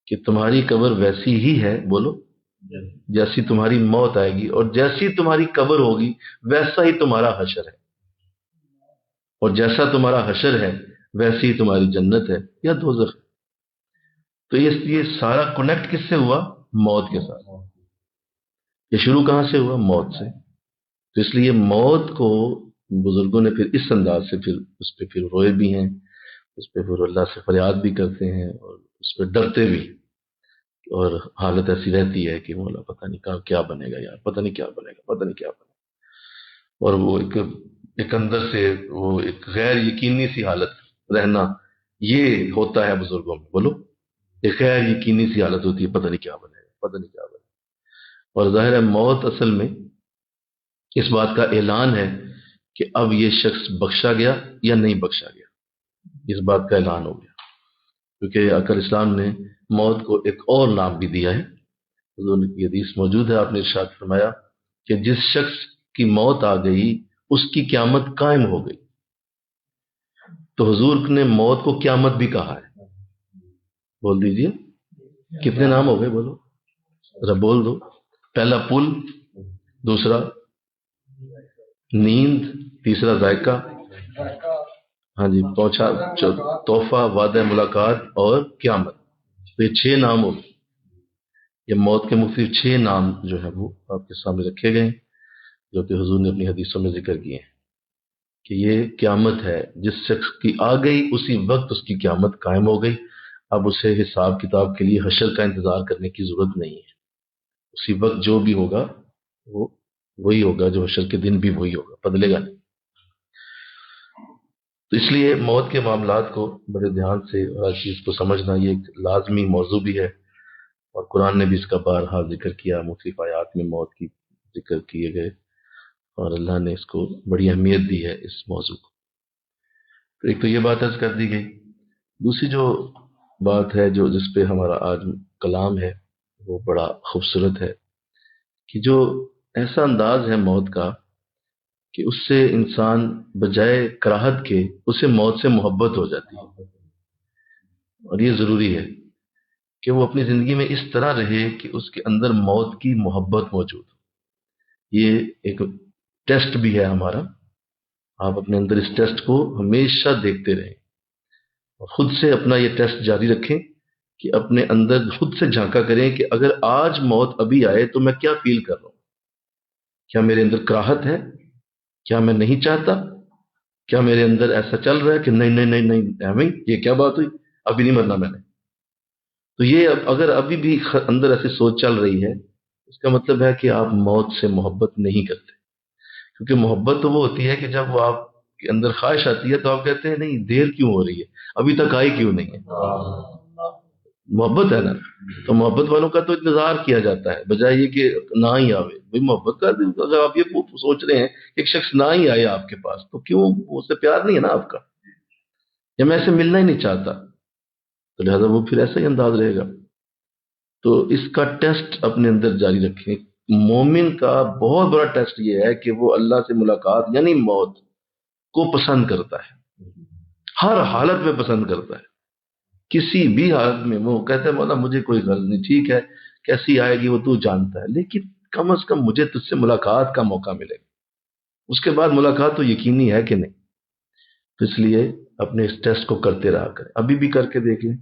کہ تمہاری قبر ویسی ہی ہے، بولو، جیسی تمہاری موت آئے گی، اور جیسی تمہاری قبر ہوگی ویسا ہی تمہارا حشر ہے، اور جیسا تمہارا حشر ہے ویسی ہی تمہاری جنت ہے یا دوزخ ہے۔ تو یہ سارا کنیکٹ کس سے ہوا؟ موت کے ساتھ۔ یہ شروع کہاں سے ہوا؟ موت سے۔ تو اس لیے موت کو بزرگوں نے پھر اس انداز سے پھر اس پہ پھر روئے بھی ہیں، اس پہ پھر اللہ سے فریاد بھی کرتے ہیں، اور اس پہ ڈرتے بھی، اور حالت ایسی رہتی ہے کہ مولا پتہ نہیں کیا بنے گا یار، پتہ نہیں کیا بنے گا، پتہ نہیں کیا بنے گا، اور وہ ایک اندر سے وہ ایک غیر یقینی سی حالت رہنا، یہ ہوتا ہے بزرگوں میں، بولو، ایک غیر یقینی سی حالت ہوتی ہے، پتہ نہیں کیا بنے گا، پتہ نہیں کیا بنے گا۔ اور ظاہر ہے موت اصل میں اس بات کا اعلان ہے کہ اب یہ شخص بخشا گیا یا نہیں بخشا گیا، اس بات کا اعلان ہو گیا، کیونکہ آقا اسلام نے موت کو ایک اور نام بھی دیا ہے۔ حضور کی حدیث موجود ہے، آپ نے ارشاد فرمایا کہ جس شخص کی موت آ گئی اس کی قیامت قائم ہو گئی۔ تو حضور نے موت کو قیامت بھی کہا ہے، بول دیجئے کتنے نام ہو گئے، بولو ذرا بول دو۔ پہلا پل، دوسرا نیند، تیسرا ذائقہ، ہاں جی، پہنچا تحفہ، وعدہ ملاقات اور قیامت۔ تو یہ 6 نام ہو گئے، یہ موت کے مختلف 6 نام جو ہے وہ آپ کے سامنے رکھے گئے۔ جو کہ حضور نے اپنی حدیثوں میں ذکر کیے ہیں کہ یہ قیامت ہے، جس شخص کی آ گئی اسی وقت اس کی قیامت قائم ہو گئی، اب اسے حساب کتاب کے لیے حشر کا انتظار کرنے کی ضرورت نہیں ہے، اسی وقت جو بھی ہوگا وہ وہی ہوگا، جو حشر کے دن بھی وہی ہوگا، بدلے گا نہیں۔ تو اس لیے موت کے معاملات کو بڑے دھیان سے اور ہر چیز کو سمجھنا یہ ایک لازمی موضوع بھی ہے، اور قرآن نے بھی اس کا بارہا ذکر کیا، مختلف آیات میں موت کی ذکر کیے گئے، اور اللہ نے اس کو بڑی اہمیت دی ہے اس موضوع کو۔ تو ایک تو یہ بات عرض کر دی گئی، دوسری جو بات ہے جو جس پہ ہمارا آج کلام ہے وہ بڑا خوبصورت ہے، کہ جو ایسا انداز ہے موت کا کہ اس سے انسان بجائے کراہت کے اسے موت سے محبت ہو جاتی ہے، اور یہ ضروری ہے کہ وہ اپنی زندگی میں اس طرح رہے کہ اس کے اندر موت کی محبت موجود ہو۔ یہ ایک ٹیسٹ بھی ہے ہمارا، آپ اپنے اندر اس ٹیسٹ کو ہمیشہ دیکھتے رہیں، اور خود سے اپنا یہ ٹیسٹ جاری رکھیں کہ اپنے اندر خود سے جھانکا کریں کہ اگر آج موت ابھی آئے تو میں کیا فیل کر رہا ہوں، کیا میرے اندر کراہت ہے، کیا میں نہیں چاہتا، کیا میرے اندر ایسا چل رہا ہے کہ نہیں نہیں نہیں نہیں احمد یہ کیا بات ہوئی، ابھی نہیں مرنا میں نے۔ تو یہ اگر ابھی بھی اندر ایسی سوچ چل رہی ہے، اس کا مطلب ہے کہ آپ موت سے محبت نہیں کرتے، کیونکہ محبت تو وہ ہوتی ہے کہ جب وہ آپ کے اندر خواہش آتی ہے تو آپ کہتے ہیں نہیں دیر کیوں ہو رہی ہے، ابھی تک آئی کیوں نہیں ہے، محبت ہے نا۔ تو محبت والوں کا تو انتظار کیا جاتا ہے بجائے یہ کہ نہ ہی آوے۔ بھائی محبت کا اگر آپ یہ سوچ رہے ہیں کہ ایک شخص نہ ہی آئے آپ کے پاس تو کیوں، اس سے پیار نہیں ہے نا آپ کا، یا میں اسے ملنا ہی نہیں چاہتا، تو لہٰذا وہ پھر ایسا ہی انداز رہے گا۔ تو اس کا ٹیسٹ اپنے اندر جاری رکھیں۔ مومن کا بہت بڑا ٹیسٹ یہ ہے کہ وہ اللہ سے ملاقات یعنی موت کو پسند کرتا ہے، ہر حالت میں پسند کرتا ہے، کسی بھی حالت میں وہ کہتا ہے مولا مجھے کوئی غرض نہیں، ٹھیک ہے کیسی آئے گی وہ تو جانتا ہے، لیکن کم از کم مجھے تجھ سے ملاقات کا موقع ملے گا، اس کے بعد ملاقات تو یقینی ہے کہ نہیں۔ تو اس لیے اپنے اس ٹیسٹ کو کرتے رہا کریں، ابھی بھی کر کے دیکھ لیں،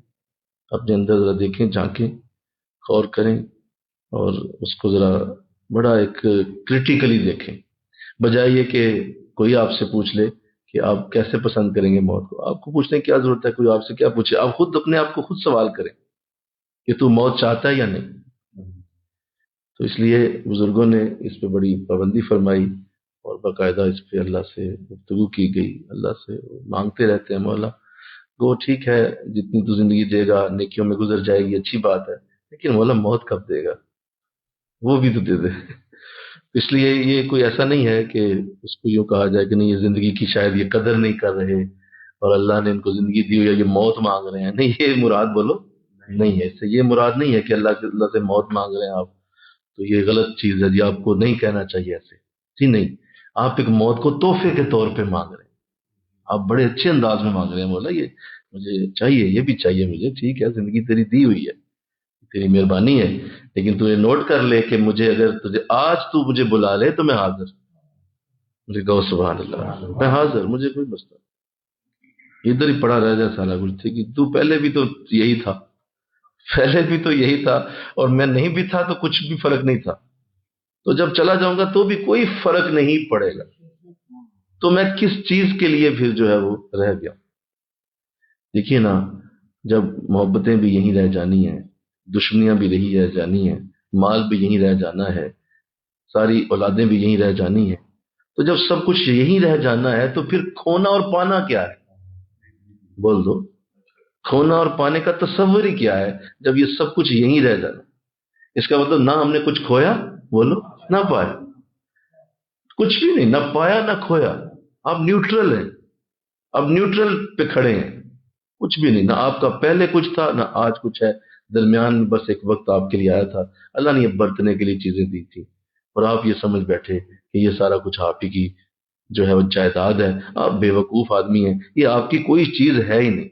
اپنے اندر ذرا دیکھیں، جھانکیں، غور کریں، اور اس کو ذرا بڑا ایک کریٹیکلی دیکھیں، بجائے یہ کہ کوئی آپ سے پوچھ لے کہ آپ کیسے پسند کریں گے موت کو، آپ کو پوچھنے کی کیا ضرورت ہے، کوئی آپ سے کیا پوچھے، آپ خود اپنے آپ کو خود سوال کریں کہ تو موت چاہتا ہے یا نہیں۔ تو اس لیے بزرگوں نے اس پہ بڑی پابندی فرمائی، اور باقاعدہ اس پہ اللہ سے گفتگو کی گئی، اللہ سے مانگتے رہتے ہیں مولا وہ ٹھیک ہے جتنی تو زندگی دے گا نیکیوں میں گزر جائے گی، اچھی بات ہے، لیکن مولا موت کب دے گا، وہ بھی تو دے دے۔ اس لیے یہ کوئی ایسا نہیں ہے کہ اس کو یوں کہا جائے کہ نہیں یہ زندگی کی شاید یہ قدر نہیں کر رہے اور اللہ نے ان کو زندگی دی ہوئی ہے یہ موت مانگ رہے ہیں، نہیں یہ مراد بولو نہیں ہے، اس سے یہ مراد نہیں ہے کہ اللہ سے موت مانگ رہے ہیں آپ، تو یہ غلط چیز ہے جی، آپ کو نہیں کہنا چاہیے ایسے جی، نہیں، آپ ایک موت کو تحفے کے طور پہ مانگ رہے ہیں، آپ بڑے اچھے انداز میں مانگ رہے ہیں مولا یہ مجھے چاہیے، یہ بھی چاہیے مجھے، ٹھیک ہے زندگی تیری دی ہوئی ہے، تیری مہربانی ہے، لیکن تو یہ نوٹ کر لے کہ مجھے اگر تجھے آج تو مجھے بلا لے تو میں حاضر، مجھے کہو سبحان اللہ میں حاضر، مجھے کوئی مسئلہ نہیں، ادھر ہی پڑا رہ جائے سارا کچھ، ٹھیک ہے تو پہلے بھی تو یہی تھا، پہلے بھی تو یہی تھا، اور میں نہیں بھی تھا تو کچھ بھی فرق نہیں تھا، تو جب چلا جاؤں گا تو بھی کوئی فرق نہیں پڑے گا، تو میں کس چیز کے لیے پھر جو ہے وہ رہ گیا۔ دیکھیے نا جب محبتیں بھی یہیں رہ جانی ہیں، دشمنیاں بھی یہیں رہ جانی ہیں، مال بھی یہیں رہ جانا ہے، ساری اولادیں بھی یہیں رہ جانی ہیں، تو جب سب کچھ یہیں رہ جانا ہے تو پھر کھونا اور پانا کیا ہے، بول دو، کھونا اور پانے کا تصور ہی کیا ہے جب یہ سب کچھ یہیں رہ جانا، اس کا مطلب نہ ہم نے کچھ کھویا بولو نہ پایا، کچھ بھی نہیں، نہ پایا نہ کھویا، آپ نیوٹرل ہیں، اب نیوٹرل پہ کھڑے ہیں، کچھ بھی نہیں، نہ آپ کا پہلے کچھ تھا نہ آج کچھ ہے، درمیان میں بس ایک وقت آپ کے لیے آیا تھا، اللہ نے یہ برتنے کے لیے چیزیں دی تھی، اور آپ یہ سمجھ بیٹھے کہ یہ سارا کچھ آپ ہی کی جو ہے وہ جائیداد ہے، آپ بے وقوف آدمی ہیں، یہ آپ کی کوئی چیز ہے ہی نہیں۔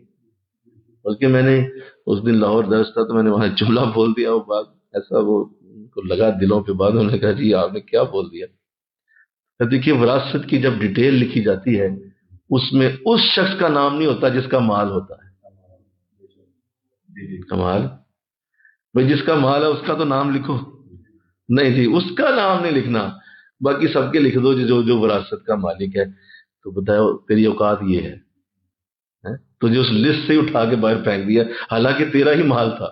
بلکہ میں نے اس دن لاہور درس تھا تو میں نے وہاں جملہ بول دیا، وہ بات ایسا وہ ان کو لگا دلوں پہ، بعد انہوں نے کہا جی آپ نے کیا بول دیا۔ دیکھیے وراثت کی جب ڈیٹیل لکھی جاتی ہے اس میں اس شخص کا نام نہیں ہوتا جس کا مال ہوتا ہے، کمال بھائی جس کا مال ہے اس کا تو نام لکھو، نہیں جی اس کا نام نہیں لکھنا، باقی سب کے لکھ دو جو جو وراثت کا مالک ہے، تو بتاؤ تیری اوقات یہ ہے، ہیں؟ تجھے اس لسٹ سے ہی اٹھا کے باہر پھینک دیا، حالانکہ تیرا ہی مال تھا،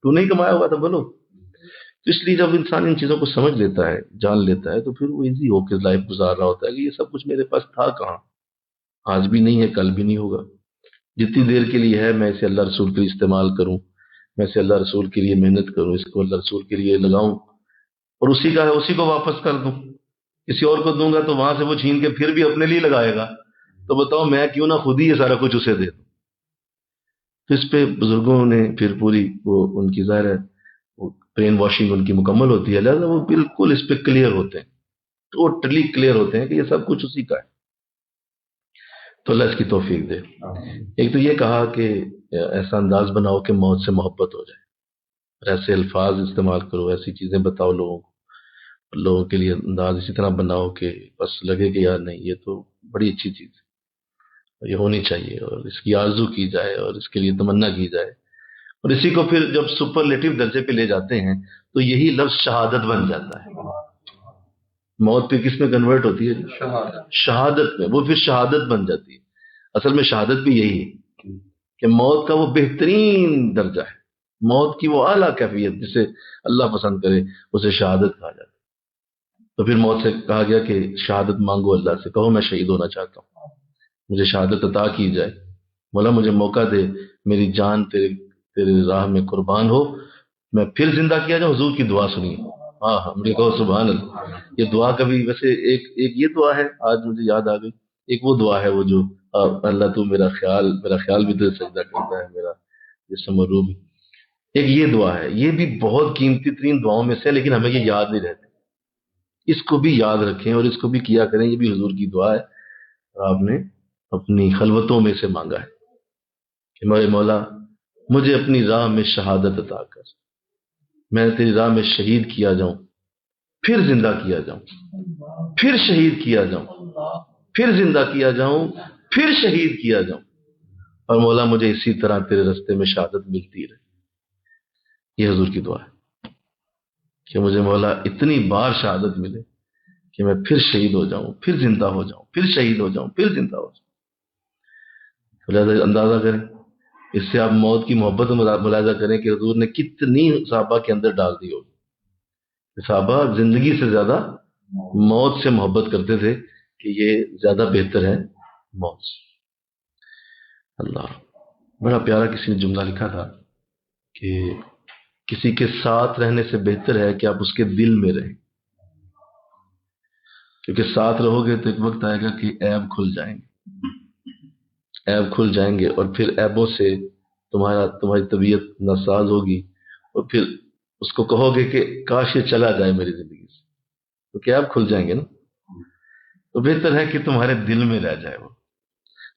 تو نہیں کمایا ہوا تھا، بولو. تو اس لیے جب انسان ان چیزوں کو سمجھ لیتا ہے، جان لیتا ہے، تو پھر وہ ایزی ہو کے لائف گزار رہا ہوتا ہے کہ یہ سب کچھ میرے پاس تھا کہاں، آج بھی نہیں ہے، کل بھی نہیں ہوگا. جتنی دیر کے لیے ہے میں اسے اللہ رسول کے لیے استعمال کروں، میں اسے اللہ رسول کے لیے محنت کروں، اس کو اللہ رسول کے لیے لگاؤں، اور اسی کا ہے اسی کو واپس کر دوں. کسی اور کو دوں گا تو وہاں سے وہ چھین کے پھر بھی اپنے لیے لگائے گا. تو بتاؤ میں کیوں نہ خود ہی یہ سارا کچھ اسے دے دوں. تو اس پہ بزرگوں نے پھر پوری وہ ان کی ظاہر ہے برین واشنگ ان کی مکمل ہوتی ہے، لہٰذا وہ بالکل اس پہ کلیئر ہوتے ہیں، ٹوٹلی کلیئر ہوتے ہیں کہ یہ سب کچھ اسی کا ہے. تو اللہ اس کی توفیق دے. ایک تو یہ کہا کہ ایسا انداز بناؤ کہ موت سے محبت ہو جائے، اور ایسے الفاظ استعمال کرو، ایسی چیزیں بتاؤ لوگوں کو، لوگوں کے لیے انداز اسی طرح بناؤ کہ بس لگے کہ یار نہیں یہ تو بڑی اچھی چیز ہے، یہ ہونی چاہیے، اور اس کی آرزو کی جائے اور اس کے لیے تمنا کی جائے. اور اسی کو پھر جب سپرلیٹو درجے پہ لے جاتے ہیں تو یہی لفظ شہادت بن جاتا ہے. موت پہ کس میں کنورٹ ہوتی ہے؟ شہادت میں. وہ پھر شہادت بن جاتی ہے. اصل میں شہادت بھی یہی ہے کہ موت کا وہ بہترین درجہ ہے، موت کی وہ اعلیٰ کیفیت جسے اللہ پسند کرے اسے شہادت کہا جاتا ہے. تو پھر موت سے کہا گیا کہ شہادت مانگو اللہ سے، کہو میں شہید ہونا چاہتا ہوں، مجھے شہادت عطا کی جائے، مولا مجھے موقع دے، میری جان تیرے راہ میں قربان ہو، میں پھر زندہ کیا جاؤں. حضور کی دعا سنیے، ہاں ہاں مجھے کہو سبحان اللہ. یہ دعا کبھی ویسے ایک یہ دعا ہے آج مجھے یاد آ گئی، ایک وہ دعا ہے وہ جو اللہ تو میرا خیال بھی تو سجدہ کرتا ہے، میرا جسم اور روح بھی. ایک یہ دعا ہے، یہ بھی بہت قیمتی ترین دعاؤں میں سے، لیکن ہمیں یہ یاد نہیں رہتی. اس کو بھی یاد رکھیں اور اس کو بھی کیا کریں. یہ بھی حضور کی دعا ہے اور آپ نے اپنی خلوتوں میں سے مانگا ہے کہ میرے مولا مجھے اپنی راہ میں شہادت عطا کر، میں تیری راہ میں شہید کیا جاؤں، پھر زندہ کیا جاؤں، پھر شہید کیا جاؤں، پھر زندہ کیا جاؤں، پھر شہید کیا جاؤں، اور مولا مجھے اسی طرح تیرے رستے میں شہادت ملتی رہے. یہ حضور کی دعا ہے کہ مجھے مولا اتنی بار شہادت ملے کہ میں پھر شہید ہو جاؤں، پھر زندہ ہو جاؤں، پھر شہید ہو جاؤں، پھر زندہ ہو جاؤں. تو لہٰذا اندازہ کریں، اس سے آپ موت کی محبت ملاحظہ کریں کہ حضور نے کتنی صحابہ کے اندر ڈال دی ہوگی. صحابہ زندگی سے زیادہ موت سے محبت کرتے تھے کہ یہ زیادہ بہتر ہے موت سے. اللہ بڑا پیارا کسی نے جملہ لکھا تھا کہ کسی کے ساتھ رہنے سے بہتر ہے کہ آپ اس کے دل میں رہیں، کیونکہ ساتھ رہو گے تو ایک وقت آئے گا کہ عیب کھل جائیں گے، عیب کھل جائیں گے، اور پھر عیبوں سے تمہاری طبیعت ناساز ہوگی، اور پھر اس کو کہو گے کہ کاش یہ چلا جائے میری زندگی سے، تو کیا عیب کھل جائیں گے نا. تو بہتر ہے کہ تمہارے دل میں رہ جائے وہ.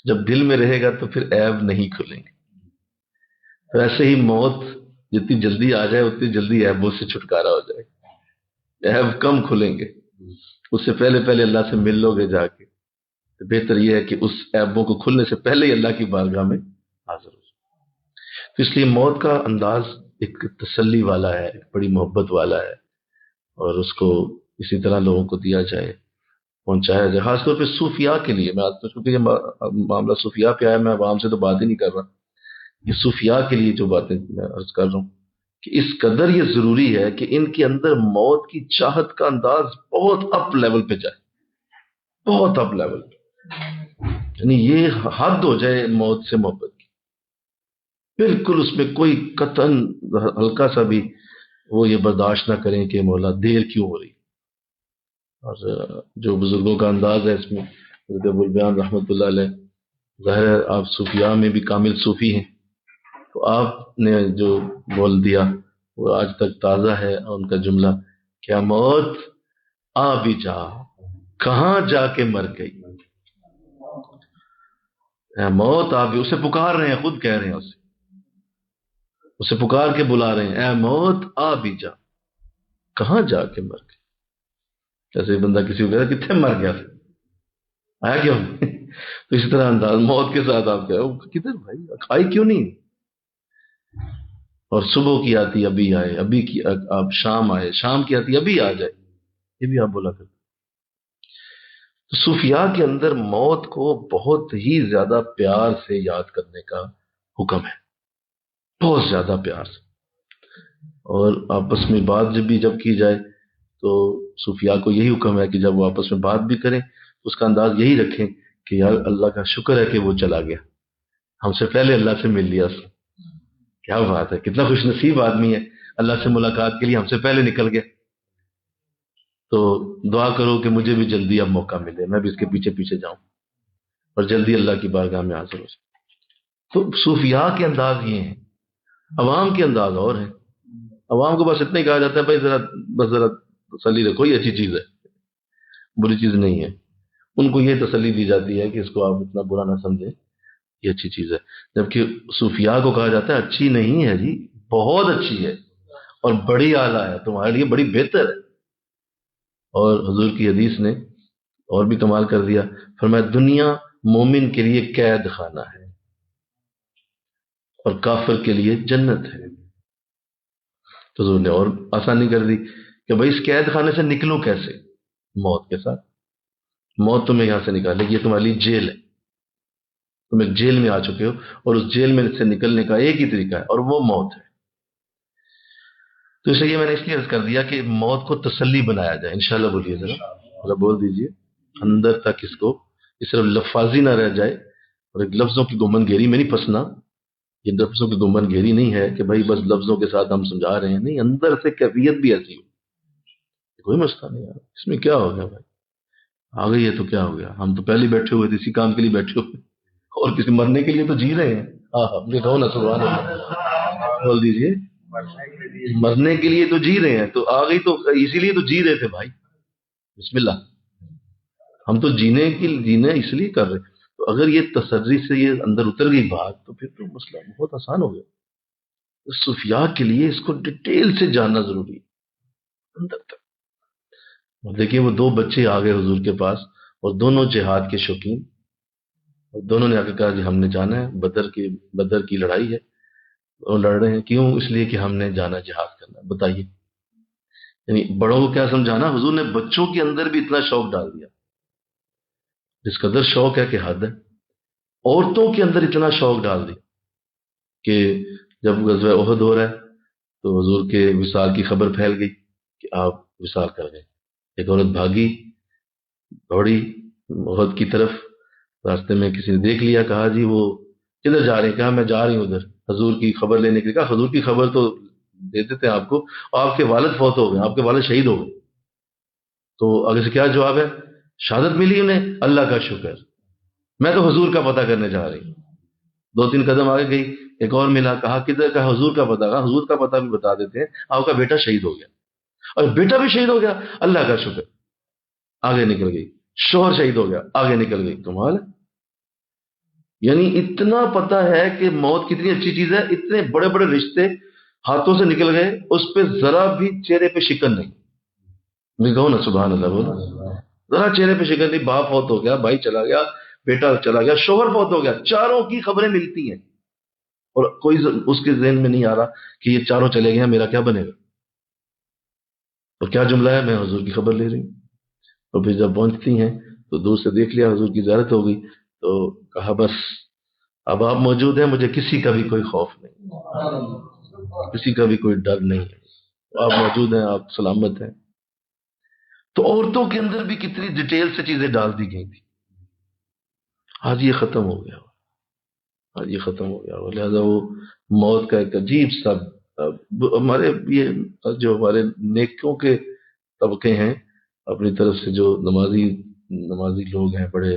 جب دل میں رہے گا تو پھر عیب نہیں کھلیں گے. تو ایسے ہی موت جتنی جلدی آ جائے اتنی جلدی عیبوں سے چھٹکارا ہو جائے گا، عیب کم کھلیں گے. اس سے پہلے اللہ سے مل لو گے جا کے، تو بہتر یہ ہے کہ اس عیبوں کو کھلنے سے پہلے ہی اللہ کی بارگاہ میں حاضر ہو. تو اس لیے موت کا انداز ایک تسلی والا ہے، ایک بڑی محبت والا ہے، اور اس کو اسی طرح لوگوں کو دیا جائے، پہنچایا جائے. خاص طور پہ صوفیاء کے لیے، میں آج تو چونکہ یہ معاملہ صوفیاء پہ آیا، میں عوام سے تو بات ہی نہیں کر رہا، یہ صوفیاء کے لیے جو باتیں میں عرض کر رہا ہوں کہ اس قدر یہ ضروری ہے کہ ان کے اندر موت کی چاہت کا انداز بہت اپ لیول پہ جائے، بہت اپ لیول پہ، یعنی یہ حد ہو جائے موت سے محبت کی، بالکل اس میں کوئی قطعاً ہلکا سا بھی وہ یہ برداشت نہ کریں کہ مولا دیر کیوں ہو رہی. اور جو بزرگوں کا انداز ہے اس میں، حضرت ابوالبیان رحمۃ اللہ علیہ، ظاہر ہے آپ صوفیاء میں بھی کامل صوفی ہیں، تو آپ نے جو بول دیا وہ آج تک تازہ ہے. اور ان کا جملہ کیا موت آ بھی جا، کہاں جا کے مر گئی، موت آ بھی، اسے پکار رہے ہیں، خود کہہ رہے ہیں، اسے پکار کے بلا رہے ہیں، اے موت آ بھی جا، کہاں جا کے مر گئی. جیسے بندہ کسی کو کہتا کتنے مر گیا تھا، آیا کیوں؟ تو اسی طرح انداز موت کے ساتھ آپ کہہ کدھر بھائی آئی کیوں نہیں، اور صبح کی آتی ابھی آئے، ابھی کی آپ شام آئے، شام کی آتی ابھی آ جائے، یہ بھی آپ بولا کرتے. تو صوفیاء کے اندر موت کو بہت ہی زیادہ پیار سے یاد کرنے کا حکم ہے، بہت زیادہ پیار سے. اور آپس میں بات جب کی جائے تو صوفیاء کو یہی حکم ہے کہ جب وہ آپس میں بات بھی کریں تو اس کا انداز یہی رکھیں کہ یار اللہ کا شکر ہے کہ وہ چلا گیا، ہم سے پہلے اللہ سے مل لیا. کیا بات ہے، کتنا خوش نصیب آدمی ہے، اللہ سے ملاقات کے لیے ہم سے پہلے نکل گیا. تو دعا کرو کہ مجھے بھی جلدی اب موقع ملے، میں بھی اس کے پیچھے پیچھے جاؤں اور جلدی اللہ کی بارگاہ میں حاضر ہو جاؤں. تو صوفیاء کے انداز یہ ہیں. عوام کے انداز اور ہیں. عوام کو بس اتنا ہی کہا جاتا ہے بھائی ذرا تسلی رکھو، یہ اچھی چیز ہے، بری چیز نہیں ہے. ان کو یہ تسلی دی جاتی ہے کہ اس کو آپ اتنا برا نہ سمجھیں، یہ اچھی چیز ہے. جبکہ صوفیاء کو کہا جاتا ہے اچھی نہیں ہے جی، بہت اچھی ہے اور بڑی اعلیٰ ہے، تمہارے لیے بڑی بہتر ہے. اور حضور کی حدیث نے اور بھی کمال کر دیا، فرمایا دنیا مومن کے لیے قید خانہ ہے اور کافر کے لیے جنت ہے. تو حضور نے اور آسانی کر دی کہ بھائی اس قید خانے سے نکلو کیسے؟ موت کے ساتھ. موت تمہیں یہاں سے نکالے گی، یہ تمہارے لیے جیل ہے، تم ایک جیل میں آ چکے ہو اور اس جیل میں سے نکلنے کا ایک ہی طریقہ ہے اور وہ موت ہے. تو اسے یہ میں نے اس لیے عرض کر دیا کہ موت کو تسلی بنایا جائے. انشاءاللہ بولیے ذرا بول دیجئے اندر تک اس کو، اس صرف لفاظی نہ رہ جائے اور ایک لفظوں کی گمن گیری میں نہیں پھنسنا. یہ لفظوں کی گمن گیری نہیں ہے کہ بھائی بس لفظوں کے ساتھ ہم سمجھا رہے ہیں، نہیں، اندر سے کیفیت بھی ایسی ہو. کوئی مسئلہ نہیں یار، اس میں کیا ہو گیا بھائی، آ گئی ہے تو کیا ہو گیا، ہم تو پہلے بیٹھے ہوئے تھے اسی کام کے لیے بیٹھے ہوئے اور کسی مرنے کے لیے تو جی رہے ہیں. ہاں ہاں مجھے کہو نا سبحان اللہ بول دیجئے، مرنے کے لیے تو جی رہے ہیں، تو آ گئی تو اسی لیے تو جی رہے تھے بھائی. بسم اللہ، ہم تو جینے اس لیے کر رہے. تو اگر یہ تسری سے یہ اندر اتر گئی بات تو پھر تو مسئلہ بہت آسان ہو گیا. صوفیاء کے لیے اس کو ڈیٹیل سے جاننا ضروری ہے اندر تک. دیکھیے وہ دو بچے آ گئے حضور کے پاس اور دونوں جہاد کے شوقین، اور دونوں نے آ کے کہا کہ ہم نے جانا ہے، بدر کی لڑائی ہے، اور لڑ رہے ہیں. کیوں؟ اس لیے کہ ہم نے جانا جہاد کرنا. بتائیے، یعنی بڑوں کو کیا سمجھانا، حضور نے بچوں کے اندر بھی اتنا شوق ڈال دیا. جس قدر شوق ہے کہ حد ہے. عورتوں کے اندر اتنا شوق ڈال دیا کہ جب غزوہ احد ہو رہا ہے تو حضور کے وصال کی خبر پھیل گئی کہ آپ وصال کر گئے. ایک عورت بھاگی، دوڑی احد کی طرف، راستے میں کسی نے دیکھ لیا، کہا جی وہ کدھر جا رہے ہیں؟ کہا میں جا رہی ہوں ادھر حضور کی خبر لینے کے لیے. کہا حضور کی خبر تو دے دیتے ہیں آپ کو، آپ کے والد فوت ہو گئے، آپ کے والد شہید ہو گئے. تو آگے سے کیا جواب ہے؟ شہادت ملی انہیں، اللہ کا شکر، میں تو حضور کا پتہ کرنے جا رہی ہوں. دو تین قدم آگے گئی، ایک اور ملا، کہا کدھر؟ کہا حضور کا پتہ. کہا حضور کا پتہ بھی بتا دیتے ہیں، آپ کا بیٹا شہید ہو گیا. اور بیٹا بھی شہید ہو گیا، اللہ کا شکر. آگے نکل گئی. شوہر شہید ہو گیا، آگے نکل گئی. کمال ہے. یعنی اتنا پتہ ہے کہ موت کتنی اچھی چیز ہے. اتنے بڑے بڑے رشتے ہاتھوں سے نکل گئے، اس پہ ذرا بھی چہرے پہ شکن نہیں. مجھے کہو نا سبحان اللہ بولو. ذرا چہرے پہ شکن نہیں. باپ فوت ہو گیا، بھائی چلا گیا، بیٹا چلا گیا، شوہر فوت ہو گیا، چاروں کی خبریں ملتی ہیں اور کوئی اس کے ذہن میں نہیں آ رہا کہ یہ چاروں چلے گئے ہیں، میرا کیا بنے گا. اور کیا جملہ ہے، میں حضور کی خبر لے رہی ہوں. اور پھر جب پہنچتی ہیں تو دور سے دیکھ لیا حضور کی زیارت ہو گئی، تو کہا بس اب آپ موجود ہیں، مجھے کسی کا بھی کوئی خوف نہیں، کسی کا بھی کوئی ڈر نہیں، آپ موجود ہیں، آپ سلامت ہیں. تو عورتوں کے اندر بھی کتنی ڈیٹیل سے چیزیں ڈال دی گئی تھی. آج یہ ختم ہو گیا، آج یہ ختم ہو گیا. لہذا وہ موت کا ایک عجیب سا ہمارے یہ جو ہمارے نیکوں کے طبقے ہیں اپنی طرف سے، جو نمازی لوگ ہیں بڑے،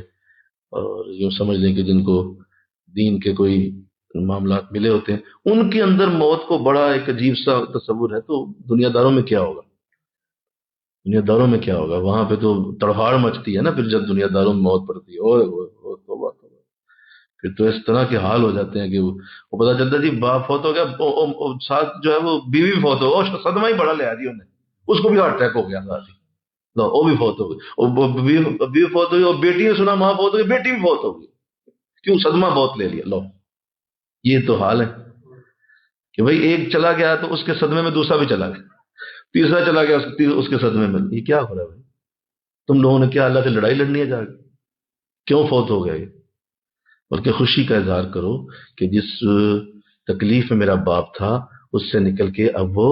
اور یوں سمجھ لیں کہ جن کو دین کے کوئی معاملات ملے ہوتے ہیں، ان کے اندر موت کو بڑا ایک عجیب سا تصور ہے. تو دنیا داروں میں کیا ہوگا، دنیا داروں میں کیا ہوگا؟ وہاں پہ تو تڑہاڑ مچتی ہے نا پھر جب دنیا داروں میں موت پڑتی ہے. اوہ اوہ اوہ توبہ توبہ. پھر تو اس طرح کے حال ہو جاتے ہیں کہ وہ پتا چلتا ہے جی باپ فوت ہو گیا، ساتھ جو ہے وہ بیوی بھی فوت ہو گیا، صدمہ ہی بڑا لیا جی انہیں، اس کو بھی ہارٹ اٹیک ہو گیا ساتھ ہی، لو وہ بھی فوت ہو گئی، اور بیوی فوت ہو گئی، اور بیٹی نے سنا ماں فوت ہو گئی، بیٹی بھی فوت ہو گئی. کیوں؟ صدمہ بہت لے لیا. لو یہ تو حال ہے کہ بھائی ایک چلا گیا تو اس کے صدمے میں دوسرا بھی چلا گیا، تیسرا چلا گیا اس کے صدمے میں. یہ کیا ہو رہا ہے بھائی؟ تم لوگوں نے کیا اللہ سے لڑائی لڑنی ہے جا کے؟ کیوں فوت ہو گئے؟ بلکہ خوشی کا اظہار کرو کہ جس تکلیف میں میرا باپ تھا اس سے نکل کے اب وہ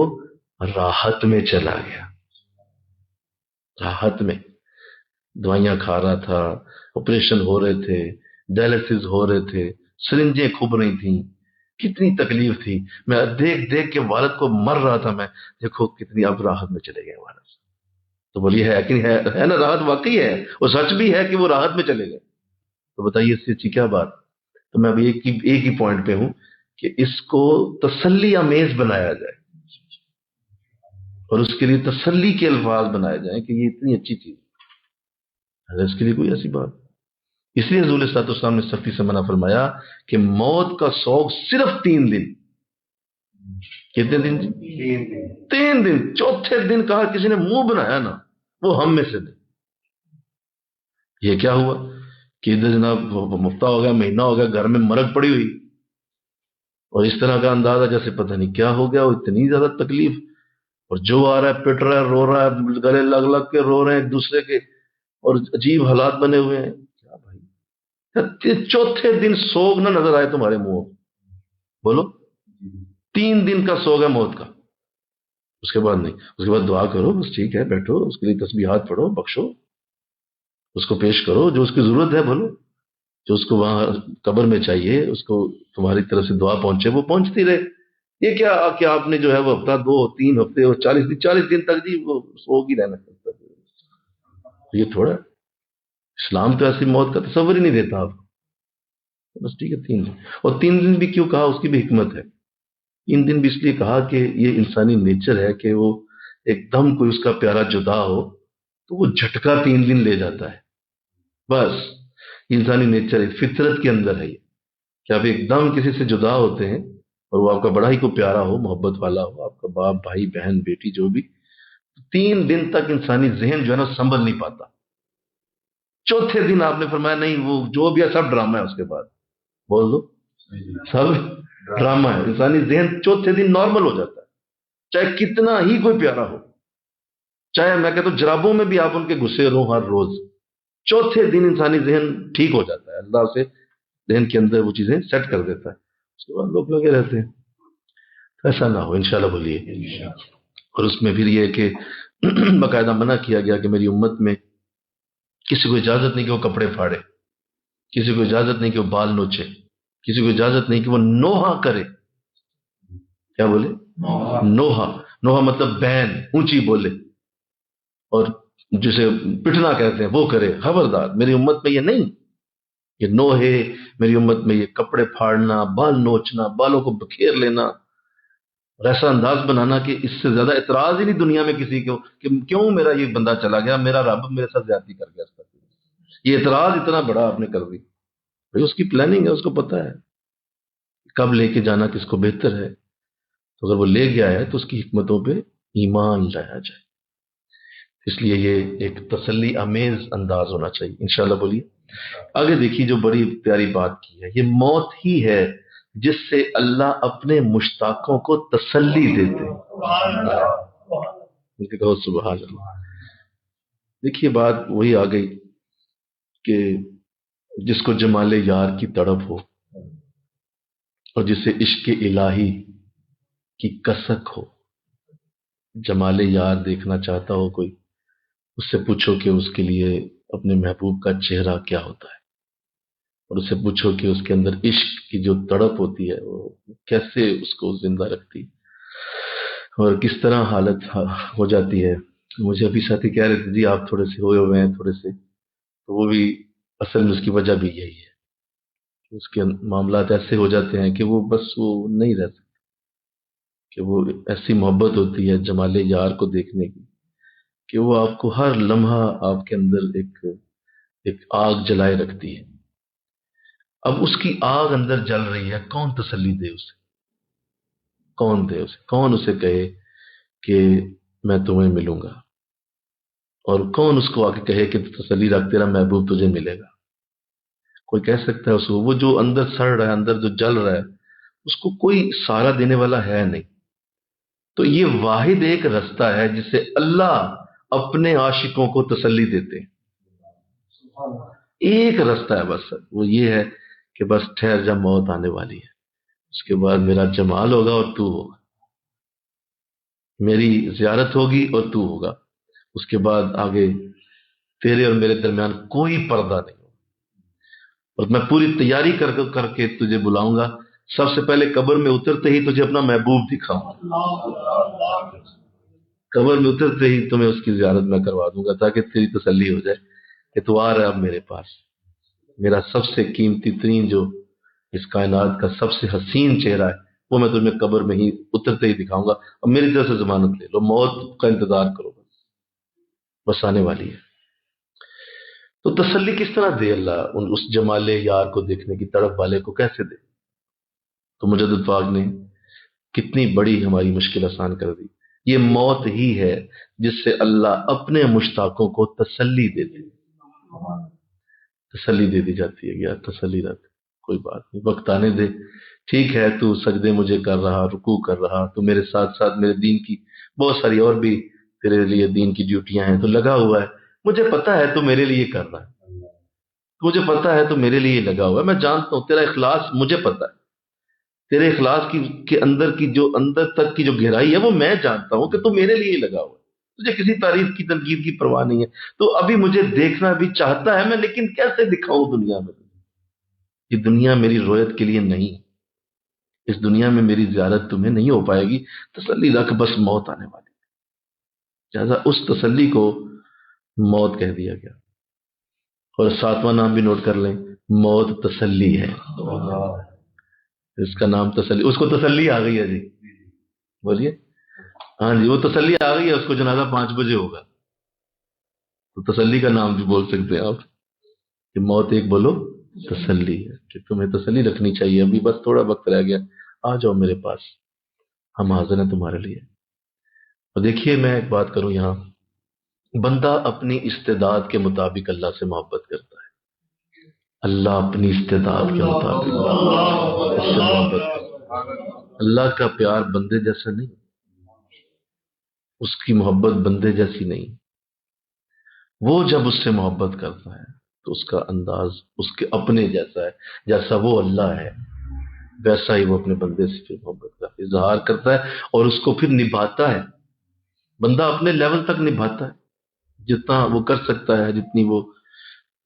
راحت میں چلا گیا. راحت میں دوائیاں کھا رہا تھا، آپریشن ہو رہے تھے، ڈائلسس ہو رہے تھے، سرنجیں کھب رہی تھیں، کتنی تکلیف تھی. میں دیکھ دیکھ کے والد کو مر رہا تھا، میں دیکھو کتنی اب راحت میں چلے گئے والد. تو بولیے ہے کہ ہے نا راحت واقعی ہے، اور سچ بھی ہے کہ وہ راحت میں چلے گئے. تو بتائیے اس سے اچھی کیا بات. تو میں ابھی ایک ہی پوائنٹ پہ ہوں کہ اس کو تسلی امیز بنایا جائے اور اس کے لیے تسلی کے الفاظ بنائے جائیں کہ یہ اتنی اچھی چیز ہے. اس کے لیے کوئی ایسی بات. اس لیے حضور صلی اللہ علیہ وسلم نے سختی سے منع فرمایا کہ موت کا سوگ صرف 3 دن. کتنے دن؟ 3 دن. چوتھے دن کہا کسی نے منہ بنایا نا وہ ہم میں سے نہیں. یہ کیا ہوا کہ ادھر جناب مفتا ہو گیا، مہینہ ہو گیا، گھر میں مرگ پڑی ہوئی، اور اس طرح کا اندازہ جیسے پتہ نہیں کیا ہو گیا، اتنی زیادہ تکلیف، اور جو آ رہا ہے پٹ رہا ہے، رو رہا ہے، گلے لگ لگ کے رو رہے ہیں ایک دوسرے کے، اور عجیب حالات بنے ہوئے ہیں. کیا بھائی چوتھے دن سوگ نہ نظر آئے تمہارے منہ؟ بولو. 3 دن کا سوگ ہے موت کا. اس کے بعد نہیں. اس کے بعد دعا کرو، بس ٹھیک ہے، بیٹھو، اس کے لیے تسبیحات پڑھو، بخشو، اس کو پیش کرو جو اس کی ضرورت ہے. بولو جو اس کو وہاں قبر میں چاہیے، اس کو تمہاری طرف سے دعا پہنچے، وہ پہنچتی رہے. یہ کیا کہ آپ نے جو ہے وہ ہفتہ 2 3 ہفتے اور 40 دن تک جی وہ سوگ ہی رہنا. یہ تھوڑا اسلام تو ایسی موت کا تصور ہی نہیں دیتا آپ. بس ٹھیک ہے 3 دن. اور 3 دن بھی کیوں کہا؟ اس کی بھی حکمت ہے. 3 دن بھی اس لیے کہا کہ یہ انسانی نیچر ہے کہ وہ ایک دم کوئی اس کا پیارا جدا ہو تو وہ جھٹکا 3 دن لے جاتا ہے. بس انسانی نیچر ہے، فطرت کے اندر ہے یہ کہ آپ ایک دم کسی سے جدا ہوتے ہیں اور وہ آپ کا بڑا ہی کوئی پیارا ہو، محبت والا ہو، آپ کا باپ، بھائی، بہن، بیٹی، جو بھی. 3 دن تک انسانی ذہن جو ہے نا سنبھل نہیں پاتا. چوتھے دن آپ نے فرمایا نہیں، وہ جو بھی ہے سب ڈرامہ ہے. اس کے بعد بول دو سب ڈرامہ ہے. انسانی ذہن چوتھے دن نارمل ہو جاتا ہے، چاہے کتنا ہی کوئی پیارا ہو، چاہے میں کہتا ہوں جرابوں میں بھی آپ ان کے گھسے رہو ہر روز. چوتھے دن انسانی ذہن ٹھیک ہو جاتا ہے، اللہ سے ذہن کے اندر وہ چیزیں سیٹ کر دیتا ہے. اس کے بعد لوگ لگے رہتے ہیں. ایسا نہ ہو انشاءاللہ. بولیے. اور اس میں پھر یہ کہ باقاعدہ منع کیا گیا کہ میری امت میں کسی کو اجازت نہیں کہ وہ کپڑے پھاڑے، کسی کو اجازت نہیں کہ وہ بال نوچے، کسی کو اجازت نہیں کہ وہ نوحہ کرے. کیا بولے؟ نوحہ. نوحہ مطلب بین، اونچی بولے، اور جسے پٹنا کہتے ہیں وہ کرے. خبردار، میری امت میں یہ نہیں. یہ نوحے میری امت میں یہ کپڑے پھاڑنا، بال نوچنا، بالوں کو بکھیر لینا، اور ایسا انداز بنانا کہ اس سے زیادہ اعتراض ہی نہیں دنیا میں کسی کو کہ کیوں میرا یہ بندہ چلا گیا، میرا رب میرے ساتھ زیادتی کر گیا. یہ اعتراض اتنا بڑا آپ نے کر دی. بھائی اس کی پلاننگ ہے، اس کو پتا ہے کب لے کے جانا کس کو بہتر ہے. تو اگر وہ لے گیا ہے تو اس کی حکمتوں پہ ایمان لایا جائے. اس لیے یہ ایک تسلی امیز انداز ہونا چاہیے انشاءاللہ. بولیے. آگے دیکھیے جو بڑی پیاری بات کی ہے، یہ موت ہی ہے جس سے اللہ اپنے مشتاقوں کو تسلی دیتے ہیں. کہو سبحان اللہ. دیکھیے بات وہی آ گئی کہ جس کو جمال یار کی تڑپ ہو اور جسے عشق الہی کی کسک ہو، جمال یار دیکھنا چاہتا ہو کوئی، اس سے پوچھو کہ اس کے لیے اپنے محبوب کا چہرہ کیا ہوتا ہے، اور اس سے پوچھو کہ اس کے اندر عشق کی جو تڑپ ہوتی ہے وہ کیسے اس کو زندہ رکھتی اور کس طرح حالت ہو جاتی ہے. مجھے ابھی ساتھی کہہ رہے تھے جی آپ تھوڑے سے ہوئے ہوئے ہیں تھوڑے سے، تو وہ بھی اصل میں اس کی وجہ بھی یہی ہے. اس کے معاملات ایسے ہو جاتے ہیں کہ وہ بس وہ نہیں رہ سکتے، کہ وہ ایسی محبت ہوتی ہے جمال یار کو دیکھنے کی کہ وہ آپ کو ہر لمحہ آپ کے اندر ایک آگ جلائے رکھتی ہے. اب اس کی آگ اندر جل رہی ہے، کون تسلی دے اسے؟ کون دے اسے؟ کون اسے کہے کہ میں تمہیں ملوں گا؟ اور کون اس کو آ کے کہے کہ تسلی رکھ تیرا محبوب تجھے ملے گا؟ کوئی کہہ سکتا ہے اس کو؟ وہ جو اندر سڑ رہا ہے، اندر جو جل رہا ہے، اس کو کوئی سہارا دینے والا ہے نہیں. تو یہ واحد ایک رستہ ہے جسے اللہ اپنے عاشقوں کو تسلی دیتے ہیں۔ ایک رستہ ہے بس، وہ یہ ہے کہ بس ٹھہر جا، موت آنے والی ہے، اس کے بعد میرا جمال ہوگا اور تو ہوگا، میری زیارت ہوگی اور تو ہوگا، اس کے بعد آگے تیرے اور میرے درمیان کوئی پردہ نہیں ہوگا، اور میں پوری تیاری کر کے تجھے بلاؤں گا، سب سے پہلے قبر میں اترتے ہی تجھے اپنا محبوب دکھاؤں گا، قبر میں اترتے ہی تمہیں اس کی زیارت میں کروا دوں گا، تاکہ تیری تسلی ہو جائے کہ تو آ رہا ہے اب میرے پاس، میرا سب سے قیمتی ترین جو اس کائنات کا سب سے حسین چہرہ ہے وہ میں تمہیں قبر میں ہی اترتے ہی دکھاؤں گا، اور میری طرف سے ضمانت لے لو، موت کا انتظار کرو، بس آنے والی ہے۔ تو تسلی کس طرح دے اللہ اس جمال یار کو دیکھنے کی تڑپ والے کو کیسے دے؟ تو مجدد پاک نے کتنی بڑی ہماری مشکل آسان کر دی، یہ موت ہی ہے جس سے اللہ اپنے مشتاقوں کو تسلی دیتے، تسلی دے دی جاتی ہے، یار تسلی رکھ، کوئی بات نہیں، وقت آنے دے، ٹھیک ہے تو سجدے مجھے کر رہا، رکوع کر رہا، تو میرے ساتھ ساتھ میرے دین کی بہت ساری اور بھی تیرے لیے دین کی ڈیوٹیاں ہیں، تو لگا ہوا ہے، مجھے پتا ہے تو میرے لیے کر رہا ہے، مجھے پتا ہے تو میرے لیے لگا ہوا ہے، میں جانتا ہوں تیرا اخلاص مجھے پتا ہے، تیرے اخلاص کے اندر کی جو اندر تک کی جو گہرائی ہے وہ میں جانتا ہوں کہ تو میرے لیے لگا ہوا ہے، تجھے کسی تعریف کی تنقید کی پرواہ نہیں ہے، تو ابھی مجھے دیکھنا بھی چاہتا ہے میں، لیکن کیسے دکھاؤں دنیا میں؟ یہ دنیا میری رویت کے لیے نہیں، اس دنیا میں میری زیارت تمہیں نہیں ہو پائے گی، تسلی رکھ، بس موت آنے والی ہے، لہذا اس تسلی کو موت کہہ دیا گیا۔ اور ساتواں نام بھی نوٹ کر لیں، موت تسلی ہے، اس کا نام تسلی، اس کو تسلی آ گئی ہے جی، بولیے، ہاں جی، وہ تسلی آ گئی ہے، اس کو جنازہ 5 بجے ہوگا، تو تسلی کا نام بھی بول سکتے ہیں آپ کہ موت ایک بولو تسلی ہے، کہ تمہیں تسلی رکھنی چاہیے، ابھی بس تھوڑا وقت رہ گیا، آ جاؤ میرے پاس، ہم حاضر ہیں تمہارے لیے۔ اور دیکھیے میں ایک بات کروں یہاں، بندہ اپنی استعداد کے مطابق اللہ سے محبت کرتا ہے، اللہ اپنی استعداد کے مطابق اس سے محبت کرتا ہے، اللہ کا پیار بندے جیسا نہیں، اس کی محبت بندے جیسی نہیں، وہ جب اس سے محبت کرتا ہے تو اس کا انداز اس کے اپنے جیسا ہے، جیسا وہ اللہ ہے ویسا ہی وہ اپنے بندے سے پھر محبت کا اظہار کرتا ہے، اور اس کو پھر نبھاتا ہے، بندہ اپنے لیول تک نبھاتا ہے جتنا وہ کر سکتا ہے، جتنی وہ،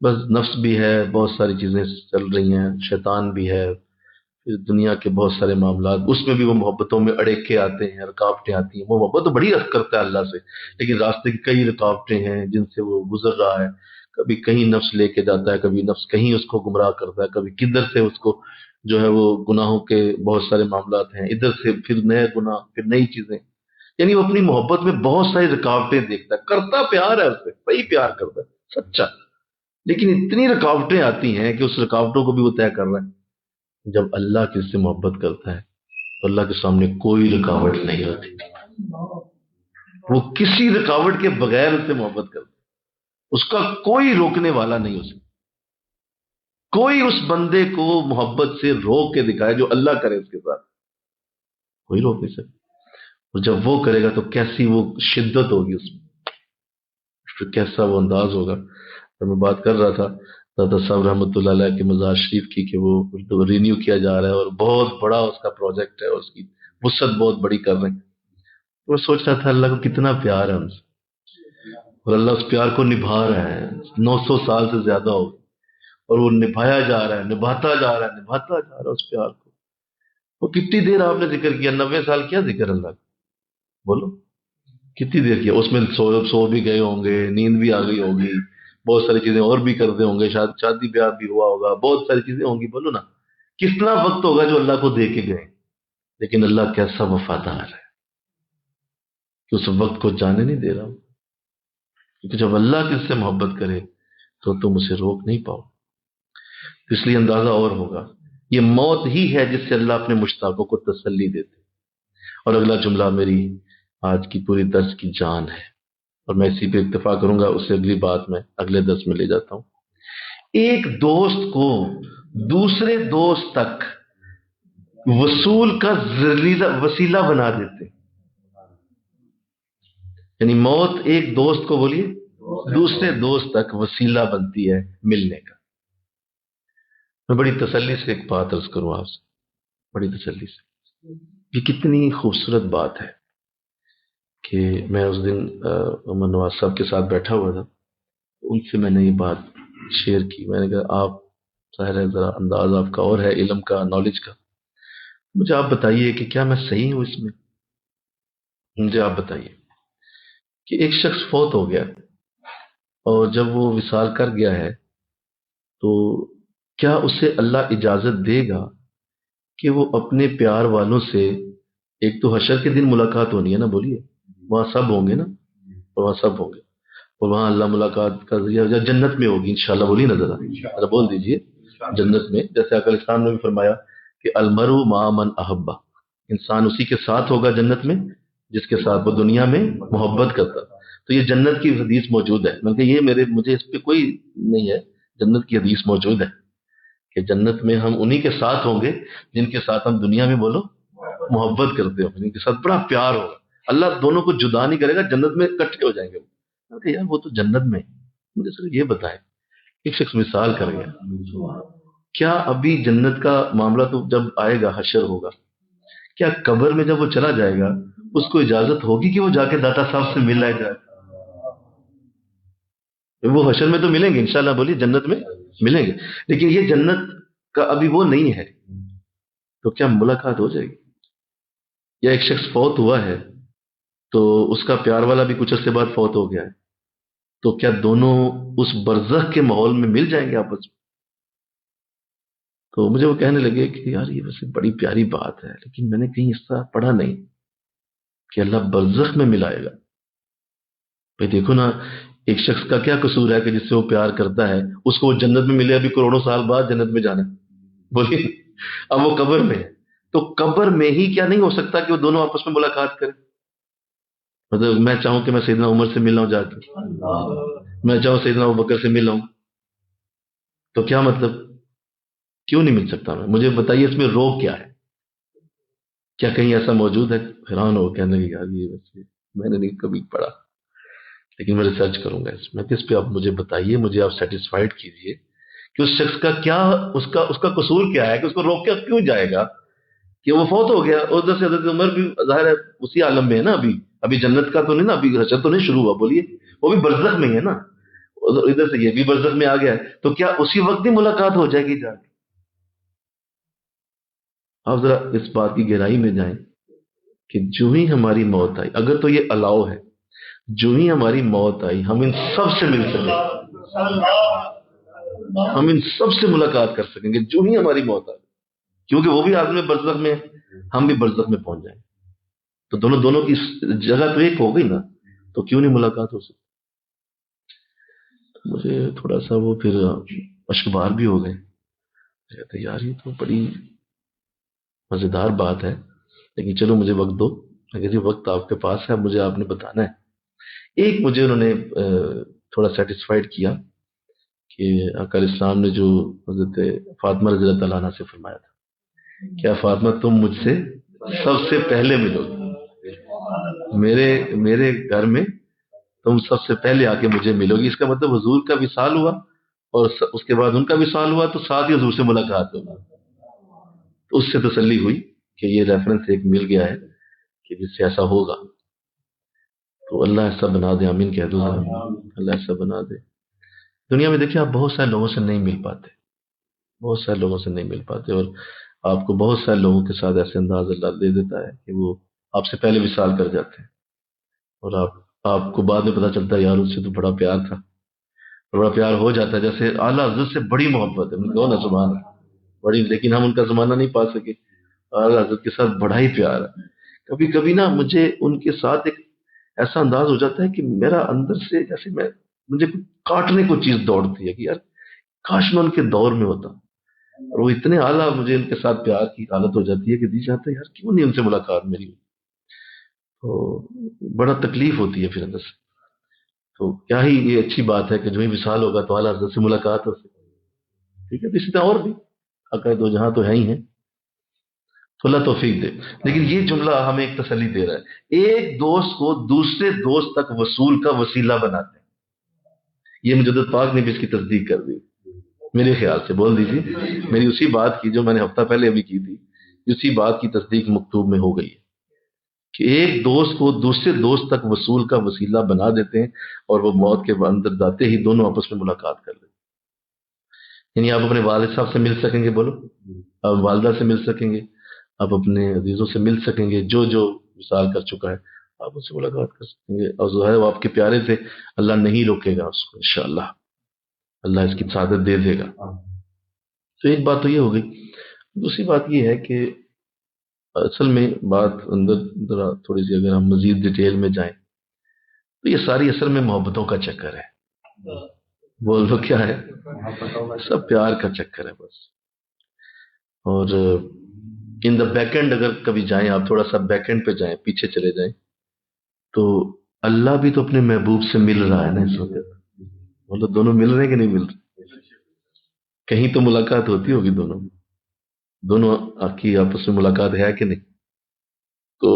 بس نفس بھی ہے، بہت ساری چیزیں چل رہی ہیں، شیطان بھی ہے، پھر دنیا کے بہت سارے معاملات، اس میں بھی وہ محبتوں میں اڑیکے آتے ہیں، رکاوٹیں آتی ہیں، وہ محبت تو بڑی رکھ کرتا ہے اللہ سے، لیکن راستے کی کئی رکاوٹیں ہیں جن سے وہ گزر رہا ہے، کبھی کہیں نفس لے کے جاتا ہے، کبھی نفس کہیں اس کو گمراہ کرتا ہے، کبھی کدھر سے اس کو جو ہے وہ گناہوں کے بہت سارے معاملات ہیں، ادھر سے پھر نئے گناہ، پھر نئی چیزیں، یعنی وہ اپنی محبت میں بہت ساری رکاوٹیں دیکھتا ہے، کرتا پیار ہے اس سے، صحیح پیار کرتا ہے سچا، لیکن اتنی رکاوٹیں آتی ہیں کہ اس رکاوٹوں کو بھی وہ طے کر رہا ہے۔ جب اللہ کسی سے محبت کرتا ہے تو اللہ کے سامنے کوئی رکاوٹ نہیں ہوتی، وہ کسی رکاوٹ کے بغیر اس سے محبت کرتا ہے، اس کا کوئی روکنے والا نہیں ہو سکتا، کوئی اس بندے کو محبت سے روک کے دکھائے جو اللہ کرے اس کے ساتھ، کوئی روک نہیں سکتا، اور جب وہ کرے گا تو کیسی وہ شدت ہوگی اس میں، پھر کیسا وہ انداز ہوگا۔ تو میں بات کر رہا تھا دادا صاحب رحمۃ اللہ علیہ کے مزار شریف کی کہ وہ رینیو کیا جا رہا ہے اور بہت بڑا اس کا پروجیکٹ ہے، اور اس کی وسعت بہت بڑی کر رہے ہیں، وہ سوچ رہا تھا اللہ کو کتنا پیار ہے ہم سے، اور اللہ اس پیار کو نبھا رہا ہے، 900 سال سے زیادہ ہو گئے، اور وہ نبھایا جا رہا ہے، نبھاتا جا رہا ہے، نبھاتا جا رہا ہے اس پیار کو۔ وہ کتنی دیر آپ نے ذکر کیا، 90 سال کیا ذکر اللہ کا، بولو کتنی دیر کیا، اس میں سو بھی گئے ہوں گے، نیند بھی آ گئی ہوگی، بہت ساری چیزیں اور بھی کرتے ہوں گے، شادی بیاہ بھی ہوا ہوگا، بہت ساری چیزیں ہوں گی، بولو نا کتنا وقت ہوگا جو اللہ کو دے کے گئے، لیکن اللہ کیسا وفادار ہے کہ اس وقت کو جانے نہیں دے رہا ہوں، کیونکہ جب اللہ کس سے محبت کرے تو تم اسے روک نہیں پاؤ، اس لیے اندازہ اور ہوگا، یہ موت ہی ہے جس سے اللہ اپنے مشتاقوں کو تسلی دیتے۔ اور اگلا جملہ میری آج کی پوری درس کی جان ہے، اور میں اسی پہ اکتفا کروں گا، اس سے اگلی بات میں اگلے درس میں لے جاتا ہوں۔ ایک دوست کو دوسرے دوست تک وصول کا وسیلہ بنا دیتے، یعنی موت ایک دوست کو بولیے دوسرے دوست تک وسیلہ بنتی ہے ملنے کا. میں بڑی تسلی سے ایک بات عرض کروں آپ سے، بڑی تسلی سے. یہ کتنی خوبصورت بات ہے کہ میں اس دن عمر نواز صاحب کے ساتھ بیٹھا ہوا تھا، ان سے میں نے یہ بات شیئر کی. میں نے کہا آپ ظاہر ہے ذرا انداز آپ کا اور ہے علم کا، نالج کا، مجھے آپ بتائیے کہ کیا میں صحیح ہوں اس میں. مجھے آپ بتائیے کہ ایک شخص فوت ہو گیا اور جب وہ وصال کر گیا ہے تو کیا اسے اللہ اجازت دے گا کہ وہ اپنے پیار والوں سے، ایک تو حشر کے دن ملاقات ہونی ہے نا، بولیے وہاں سب ہوں گے نا، وہاں سب ہوں گے، اور وہاں اللہ ملاقات کا ذریعہ یا جنت میں ہوگی انشاءاللہ، بولیے نا ذرا بول دیجئے. جنت میں جیسے آقا اسلام نے بھی فرمایا کہ المرء مع من احبہ، انسان اسی کے ساتھ ہوگا جنت میں جس کے ساتھ وہ دنیا میں محبت کرتا. تو یہ جنت کی حدیث موجود ہے. میں کہ یہ مجھے اس پہ کوئی نہیں ہے، جنت کی حدیث موجود ہے کہ جنت میں ہم انہی کے ساتھ ہوں گے جن کے ساتھ ہم دنیا میں بولو محبت کرتے ہوں گے، جن کے ساتھ بڑا پیار ہوگا. اللہ دونوں کو جدا نہیں کرے گا، جنت میں اکٹھے ہو جائیں گے. میں کہ یار وہ تو جنت میں. مجھے صرف یہ بتائیں، ایک شخص مثال کر گیا، کیا ابھی جنت کا معاملہ تو جب آئے گا حشر ہوگا، کیا قبر میں جب وہ چلا جائے گا اس کو اجازت ہوگی کہ وہ جا کے داتا صاحب سے مل آئے جائے؟ وہ حشر میں تو ملیں گے انشاءاللہ، بولیے جنت میں ملیں گے، لیکن یہ جنت کا ابھی وہ نہیں ہے. تو کیا ملاقات ہو جائے گی؟ یا ایک شخص فوت ہوا ہے تو اس کا پیار والا بھی کچھ عرصے بعد فوت ہو گیا ہے، تو کیا دونوں اس برزخ کے ماحول میں مل جائیں گے آپس میں؟ تو مجھے وہ کہنے لگے کہ یار یہ ویسے بڑی پیاری بات ہے، لیکن میں نے کہیں اس طرح پڑھا نہیں کہ اللہ برزخ میں ملائے گا. بھئی دیکھو نا، ایک شخص کا کیا قصور ہے کہ جس سے وہ پیار کرتا ہے اس کو وہ جنت میں ملے ابھی کروڑوں سال بعد جنت میں جانا ہے، بولیے. اب وہ قبر میں ہے تو قبر میں ہی کیا نہیں ہو سکتا کہ وہ دونوں آپس میں ملاقات کریں؟ مطلب میں چاہوں کہ میں سیدنا عمر سے مل رہا ہوں جا کے، میں چاہوں سیدنا ابوبکر سے مل رہا ہوں، تو کیا مطلب کیوں نہیں مل سکتا؟ میں مجھے بتائیے اس میں روک کیا ہے؟ کیا کہیں ایسا موجود ہے؟ حیران ہو کہنے لگے یار یہ ویسے میں نے نہیں کبھی پڑھا، لیکن میں ریسرچ کروں گا اس میں. کس پہ آپ مجھے بتائیے، مجھے آپ سیٹسفائیڈ کیجئے کہ اس شخص کا کیا، اس کا قصور کیا ہے کہ اس کو روک کے کیوں جائے گا کہ وہ فوت ہو گیا. اور ادھر سے حضرت عمر بھی ظاہر ہے اسی عالم میں ہے نا، ابھی جنت کا تو نہیں نا، ابھی حشر تو نہیں شروع ہوا، بولیے وہ بھی برزخ میں ہی ہے نا. ادھر سے یہ بھی برزخ میں آ گیا ہے، تو کیا اسی وقت ہی ملاقات ہو جائے گی جا کے؟ آپ ذرا اس بات کی گہرائی میں جائیں کہ جو ہی ہماری موت آئی، اگر تو یہ الاؤ ہے، جو ہی ہماری موت آئی ہم ان سب سے مل سکیں، ہم ان سب سے ملاقات کر سکیں گے جو ہی ہماری موت آئی، کیونکہ وہ بھی عالم برزخ میں ہے، ہم بھی برزخ میں پہنچ جائیں. تو دونوں کی جگہ تو ایک ہو گئی نا، تو کیوں نہیں ملاقات ہو سکتی؟ مجھے تھوڑا سا وہ پھر اشکبار بھی ہو گئے. کہتے یار یہ تو بڑی مزیدار بات ہے، لیکن چلو مجھے وقت دو. اگر یہ وقت آپ کے پاس ہے، مجھے آپ نے بتانا ہے. ایک مجھے انہوں نے تھوڑا سیٹسفائیڈ کیا کہ آقا اسلام نے جو حضرت فاطمہ رضی اللہ تعالیٰ عنہ سے فرمایا تھا، کیا فاطمہ تم مجھ سے سب سے پہلے ملو گی، میرے گھر میں تم سب سے پہلے آ کے مجھے ملو گی. اس کا مطلب حضور کا وصال ہوا اور اس کے بعد ان کا وصال ہوا تو ساتھ ہی حضور سے ملاقات ہوگی. تو اس سے تسلی ہوئی کہ یہ ریفرنس ایک مل گیا ہے کہ جس سے ایسا ہوگا. تو اللہ ایسا بنا دے، آمین کہہ دو، اللہ ایسا بنا دے. دنیا میں دیکھیں آپ بہت سارے لوگوں سے نہیں مل پاتے، بہت سارے لوگوں سے نہیں مل پاتے، اور آپ کو بہت سارے لوگوں کے ساتھ ایسے انداز اللہ دے دیتا ہے کہ وہ آپ سے پہلے وصال کر جاتے ہیں، اور آپ کو بعد میں پتہ چلتا ہے یار اس سے تو بڑا پیار تھا، بڑا پیار ہو جاتا ہے. جیسے اعلیٰ حضرت سے بڑی محبت ہے، کہو نا سبحان اللہ، بڑی، لیکن ہم ان کا زمانہ نہیں پا سکے. اعلیٰ حضرت کے ساتھ بڑا ہی پیار ہے. کبھی کبھی نا مجھے ان کے ساتھ ایک ایسا انداز ہو جاتا ہے کہ میرا اندر سے جیسے مجھے کاٹنے کو چیز دوڑتی ہے کہ یار کاش میں ان کے دور میں ہوتا. اور وہ اتنے اعلیٰ، مجھے ان کے ساتھ پیار کی حالت ہو جاتی ہے کہ دی جاتا ہے یار کیوں نہیں ان سے ملاقات میری ہوئی. تو بڑا تکلیف ہوتی ہے پھر اندر سے. تو کیا ہی یہ اچھی بات ہے کہ جو ہی وصال ہوگا تو اعلیٰ حضرت سے ملاقات ہو سکے. ٹھیک ہے، اسی طرح اور بھی عقائد دو جہاں تو ہے ہی ہیں. تو اللہ توفیق دے. لیکن یہ جملہ ہمیں ایک تسلی دے رہا ہے، ایک دوست کو دوسرے دوست تک وصول کا وسیلہ بناتے ہیں. یہ مجدد پاک نے بھی اس کی تصدیق کر دی میرے خیال سے. بول دیجیے میری اسی بات کی جو میں نے ہفتہ پہلے ابھی کی تھی، اسی بات کی تصدیق مکتوب میں ہو گئی ہے کہ ایک دوست کو دوسرے دوست تک وصول کا وسیلہ بنا دیتے ہیں، اور وہ موت کے اندر جاتے ہی دونوں آپس میں ملاقات کر لیتے ہیں. یعنی آپ اپنے والد صاحب سے مل سکیں گے، بولو، آپ والدہ سے مل سکیں گے، آپ اپنے عزیزوں سے مل سکیں گے، جو جو وصال کر چکا ہے آپ اس سے ملاقات کر سکیں گے. اور ظاہر وہ آپ کے پیارے تھے، اللہ نہیں روکے گا اس کو، انشاءاللہ اللہ اس کی سعادت دے دے گا. تو ایک بات تو یہ ہو گئی. دوسری بات یہ ہے کہ اصل میں بات اندر ذرا تھوڑی سی اگر ہم مزید ڈیٹیل میں جائیں تو یہ ساری اصل میں محبتوں کا چکر ہے. بول دو کیا ہے؟ سب پیار کا چکر ہے بس. اور ان دا بیک اینڈ اگر کبھی جائیں آپ، تھوڑا سا بیک اینڈ پہ جائیں، پیچھے چلے جائیں، تو اللہ بھی تو اپنے محبوب سے مل رہا ہے نا اس وقت. بولو دونوں مل رہے ہیں کہ نہیں مل رہے؟ کہیں تو ملاقات ہوتی ہوگی دونوں کی آپس میں ملاقات ہے کہ نہیں؟ تو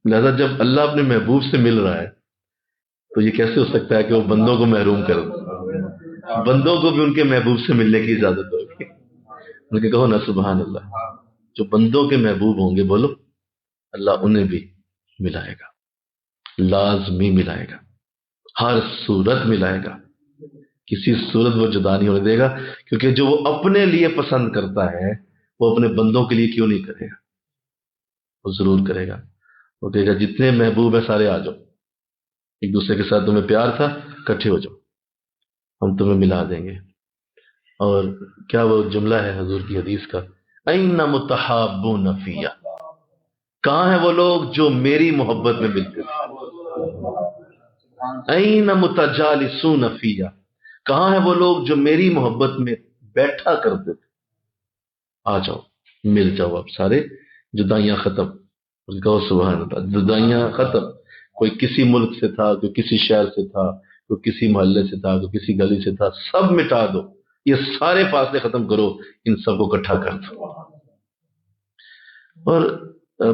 لہذا جب اللہ اپنے محبوب سے مل رہا ہے تو یہ کیسے ہو سکتا ہے کہ وہ بندوں کو محروم کر دے؟ بندوں کو بھی ان کے محبوب سے ملنے کی اجازت ہوگی. ان کے کہو نا سبحان اللہ. جو بندوں کے محبوب ہوں گے، بولو، اللہ انہیں بھی ملائے گا، لازمی ملائے گا، ہر صورت ملائے گا. کسی صورت وہ جدا نہیں ہونے دے گا، کیونکہ جو وہ اپنے لیے پسند کرتا ہے وہ اپنے بندوں کے لیے کیوں نہیں کرے گا؟ وہ ضرور کرے گا. وہ کہے گا جتنے محبوب ہیں سارے آ جاؤ، ایک دوسرے کے ساتھ تمہیں پیار تھا، اکٹھے ہو جاؤ، ہم تمہیں ملا دیں گے. اور کیا وہ جملہ ہے حضور کی حدیث کا، این متحابون فیہ، کہاں ہیں وہ لوگ جو میری محبت میں ملتے تھے؟ این متجالسون فیہ، کہاں ہیں وہ لوگ جو میری محبت میں بیٹھا کرتے تھے؟ آ جاؤ، مل جاؤ اب سارے، جدائیاں ختم. کہو سبحان اللہ. جدائیاں ختم. کوئی کسی ملک سے تھا، کوئی کسی شہر سے تھا، کوئی کسی محلے سے تھا، کوئی کسی گلی سے تھا، سب مٹا دو. یہ سارے فاصلے ختم کرو، ان سب کو اکٹھا کر دو. اور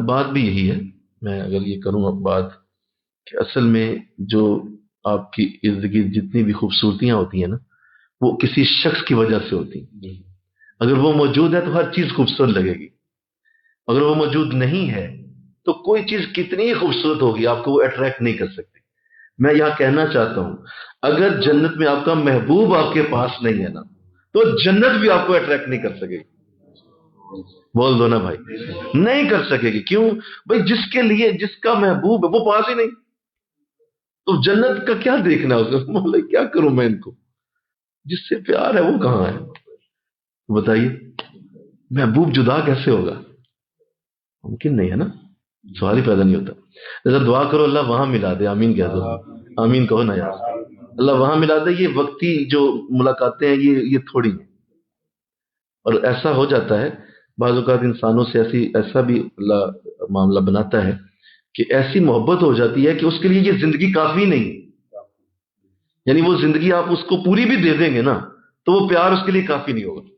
بات بھی یہی ہے، میں اگر یہ کروں اب بات، کہ اصل میں جو آپ کی ارد گرد جتنی بھی خوبصورتیاں ہوتی ہیں نا، وہ کسی شخص کی وجہ سے ہوتی ہیں. اگر وہ موجود ہے تو ہر چیز خوبصورت لگے گی. اگر وہ موجود نہیں ہے تو کوئی چیز کتنی ہی خوبصورت ہوگی آپ کو وہ اٹریکٹ نہیں کر سکتی. میں یہاں کہنا چاہتا ہوں، اگر جنت میں آپ کا محبوب آپ کے پاس نہیں ہے نا، تو جنت بھی آپ کو اٹریکٹ نہیں کر سکے گی. بول دو نا بھائی، نہیں کر سکے گی. کیوں بھائی؟ جس کے لیے جس کا محبوب ہے وہ پاس ہی نہیں، تو جنت کا کیا دیکھنا ہے اسے؟ بولے کیا کروں میں ان کو؟ جس سے پیار ہے وہ کہاں ہے؟ بتائیے، محبوب جدا کیسے ہوگا؟ ممکن نہیں ہے نا، سوال ہی پیدا نہیں ہوتا. جیسا دعا کرو اللہ وہاں ملا دے، آمین کہہ دو، آمین کہو نا یار. اللہ وہاں ملا دے. یہ وقتی جو ملاقاتیں ہیں یہ تھوڑی ہیں. اور ایسا ہو جاتا ہے بعض اوقات انسانوں سے ایسا بھی اللہ معاملہ بناتا ہے کہ ایسی محبت ہو جاتی ہے کہ اس کے لیے یہ زندگی کافی نہیں. یعنی وہ زندگی آپ اس کو پوری بھی دے دیں گے نا تو وہ پیار اس کے لیے کافی نہیں ہوگا.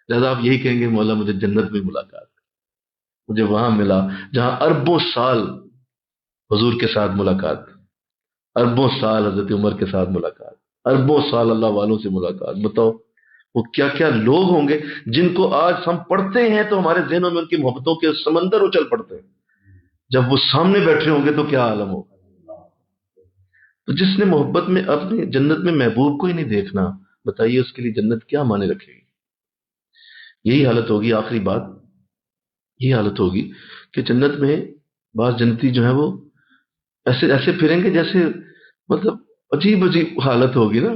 لہذا آپ یہی کہیں گے مولا مجھے جنت میں ملاقات، مجھے وہاں ملا جہاں اربوں سال حضور کے ساتھ ملاقات، اربوں سال حضرت عمر کے ساتھ ملاقات، اربوں سال اللہ والوں سے ملاقات. بتاؤ وہ کیا کیا لوگ ہوں گے جن کو آج ہم پڑھتے ہیں تو ہمارے ذہنوں میں ان کی محبتوں کے سمندر اچل پڑتے ہیں. جب وہ سامنے بیٹھے ہوں گے تو کیا عالم ہوگا. تو جس نے محبت میں اپنی جنت میں محبوب کو ہی نہیں دیکھنا، بتائیے اس کے لیے جنت کیا معنی رکھے گی؟ یہی حالت ہوگی. آخری بات یہ حالت ہوگی کہ جنت میں بعض جنتی جو ہیں وہ ایسے پھریں گے جیسے مطلب عجیب عجیب حالت ہوگی نا.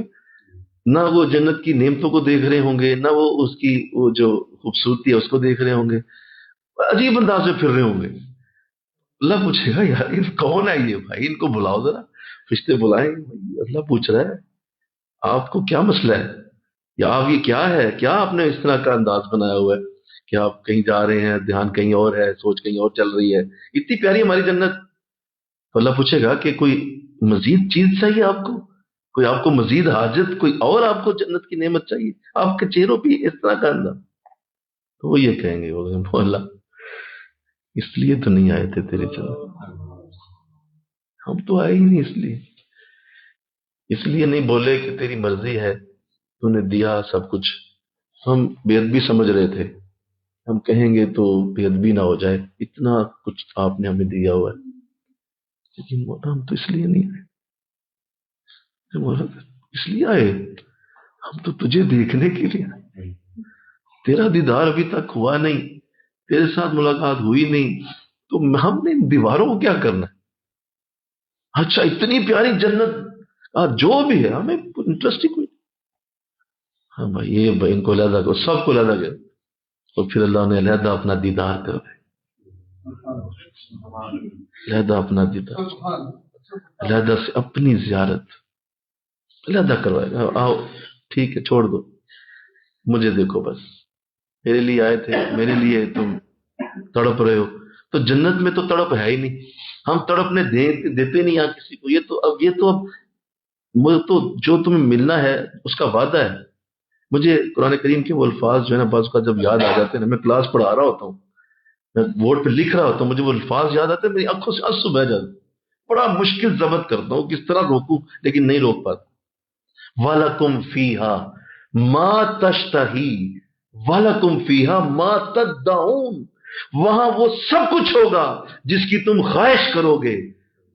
نہ وہ جنت کی نعمتوں کو دیکھ رہے ہوں گے، نہ وہ اس کی وہ جو خوبصورتی ہے اس کو دیکھ رہے ہوں گے، عجیب انداز میں پھر رہے ہوں گے. اللہ پوچھے گا یار یہ کون ہے؟ یہ بھائی ان کو بلاؤ ذرا، فرشتے بلائیں. اللہ پوچھ رہا ہے آپ کو کیا مسئلہ ہے، یا آپ یہ کیا ہے، کیا آپ نے اس طرح کا انداز بنایا ہوا ہے کہ آپ کہیں جا رہے ہیں، دھیان کہیں اور ہے، سوچ کہیں اور چل رہی ہے. اتنی پیاری ہماری جنت. تو اللہ پوچھے گا کہ کوئی مزید چیز چاہیے آپ کو، کوئی آپ کو مزید حاجت، کوئی اور آپ کو جنت کی نعمت چاہیے؟ آپ کے چہروں پہ اس طرح کا انداز. تو وہ یہ کہیں گے اللہ اس لیے تو نہیں آئے تھے تیرے جنت، ہم تو آئے ہی نہیں اس لیے نہیں بولے کہ تیری مرضی ہے، تو نے دیا سب کچھ. ہم بے ادبی سمجھ رہے تھے، ہم کہیں گے تو بے ادبی نہ ہو جائے، اتنا کچھ آپ نے ہمیں دیا ہوا ہے. لیکن مولا ہم تو اس لیے نہیں آئے، مولا اس لیے آئے، ہم تو تجھے دیکھنے کے لیے آئے. تیرا دیدار ابھی تک ہوا نہیں، تیرے ساتھ ملاقات ہوئی نہیں، تو ہم نے ان دیواروں کو کیا کرنا ہے؟ اچھا اتنی پیاری جنت جو بھی ہے ہمیں انٹرسٹ ہی کوئی. ہاں بھائی یہ بھائی ان کو علیحدہ کرو، سب کو علیحدہ کرو. اور پھر اللہ نے علیحدہ اپنا دیدار کر دیا، علیحدہ اپنا دیدار، علیحدہ سے اپنی زیارت علیحدہ کروائے گا. آؤ ٹھیک ہے چھوڑ دو، مجھے دیکھو بس، میرے لیے آئے تھے، میرے لیے تم تڑپ رہے ہو. تو جنت میں تو تڑپ ہے ہی نہیں، ہم تڑپنے دیتے نہیں یہاں کسی کو. یہ تو جو تمہیں ملنا ہے اس کا وعدہ ہے. مجھے قرآن کریم کے وہ الفاظ جو ہے نا بعض کا جب یاد آ جاتے ہیں نا، میں کلاس پڑھا رہا ہوتا ہوں، میں بورڈ پہ لکھ رہا ہوتا ہوں، مجھے وہ الفاظ یاد آتے ہیں، میری آنکھوں سے آنسو بہ جاتے ہیں. بڑا مشکل ضبط کرتا ہوں کس طرح روکوں، لیکن نہیں روک پاتا. وَلَكُمْ فِيهَا مَا تَشْتَهِي وَلَكُمْ فِيهَا مَا تَدَّعُونَ. وہاں وہ سب کچھ ہوگا جس کی تم خواہش کرو گے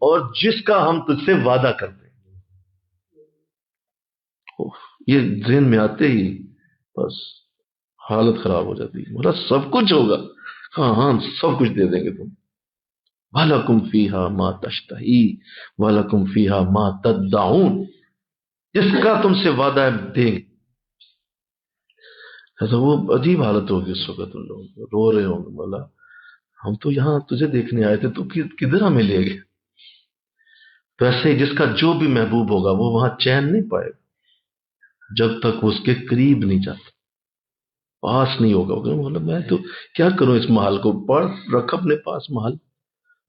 اور جس کا ہم تجھ سے وعدہ کرتے ہیں. یہ ذہن میں آتے ہی بس حالت خراب ہو جاتی ہے. بولا سب کچھ ہوگا، ہاں ہاں سب کچھ دے دیں گے تم. وَلَكُمْ فِيهَا مَا تَشْتَهِي وَلَكُمْ فِيهَا مَا تَدَّعُونَ. جس کا تم سے وعدہ ہے دیں گے. ایسا وہ عجیب حالت ہوگی اس وقت، ان لوگ رو رہے ہوں گے، مولا ہم تو یہاں تجھے دیکھنے آئے تھے، تو کدھر ہمیں لے گئے. تو ایسے ہی جس کا جو بھی محبوب ہوگا وہ وہاں چین نہیں پائے گا جب تک وہ اس کے قریب نہیں جاتا، پاس نہیں ہوگا. مولا میں تو کیا کروں اس محل کو، پڑھ رکھ اپنے پاس محل،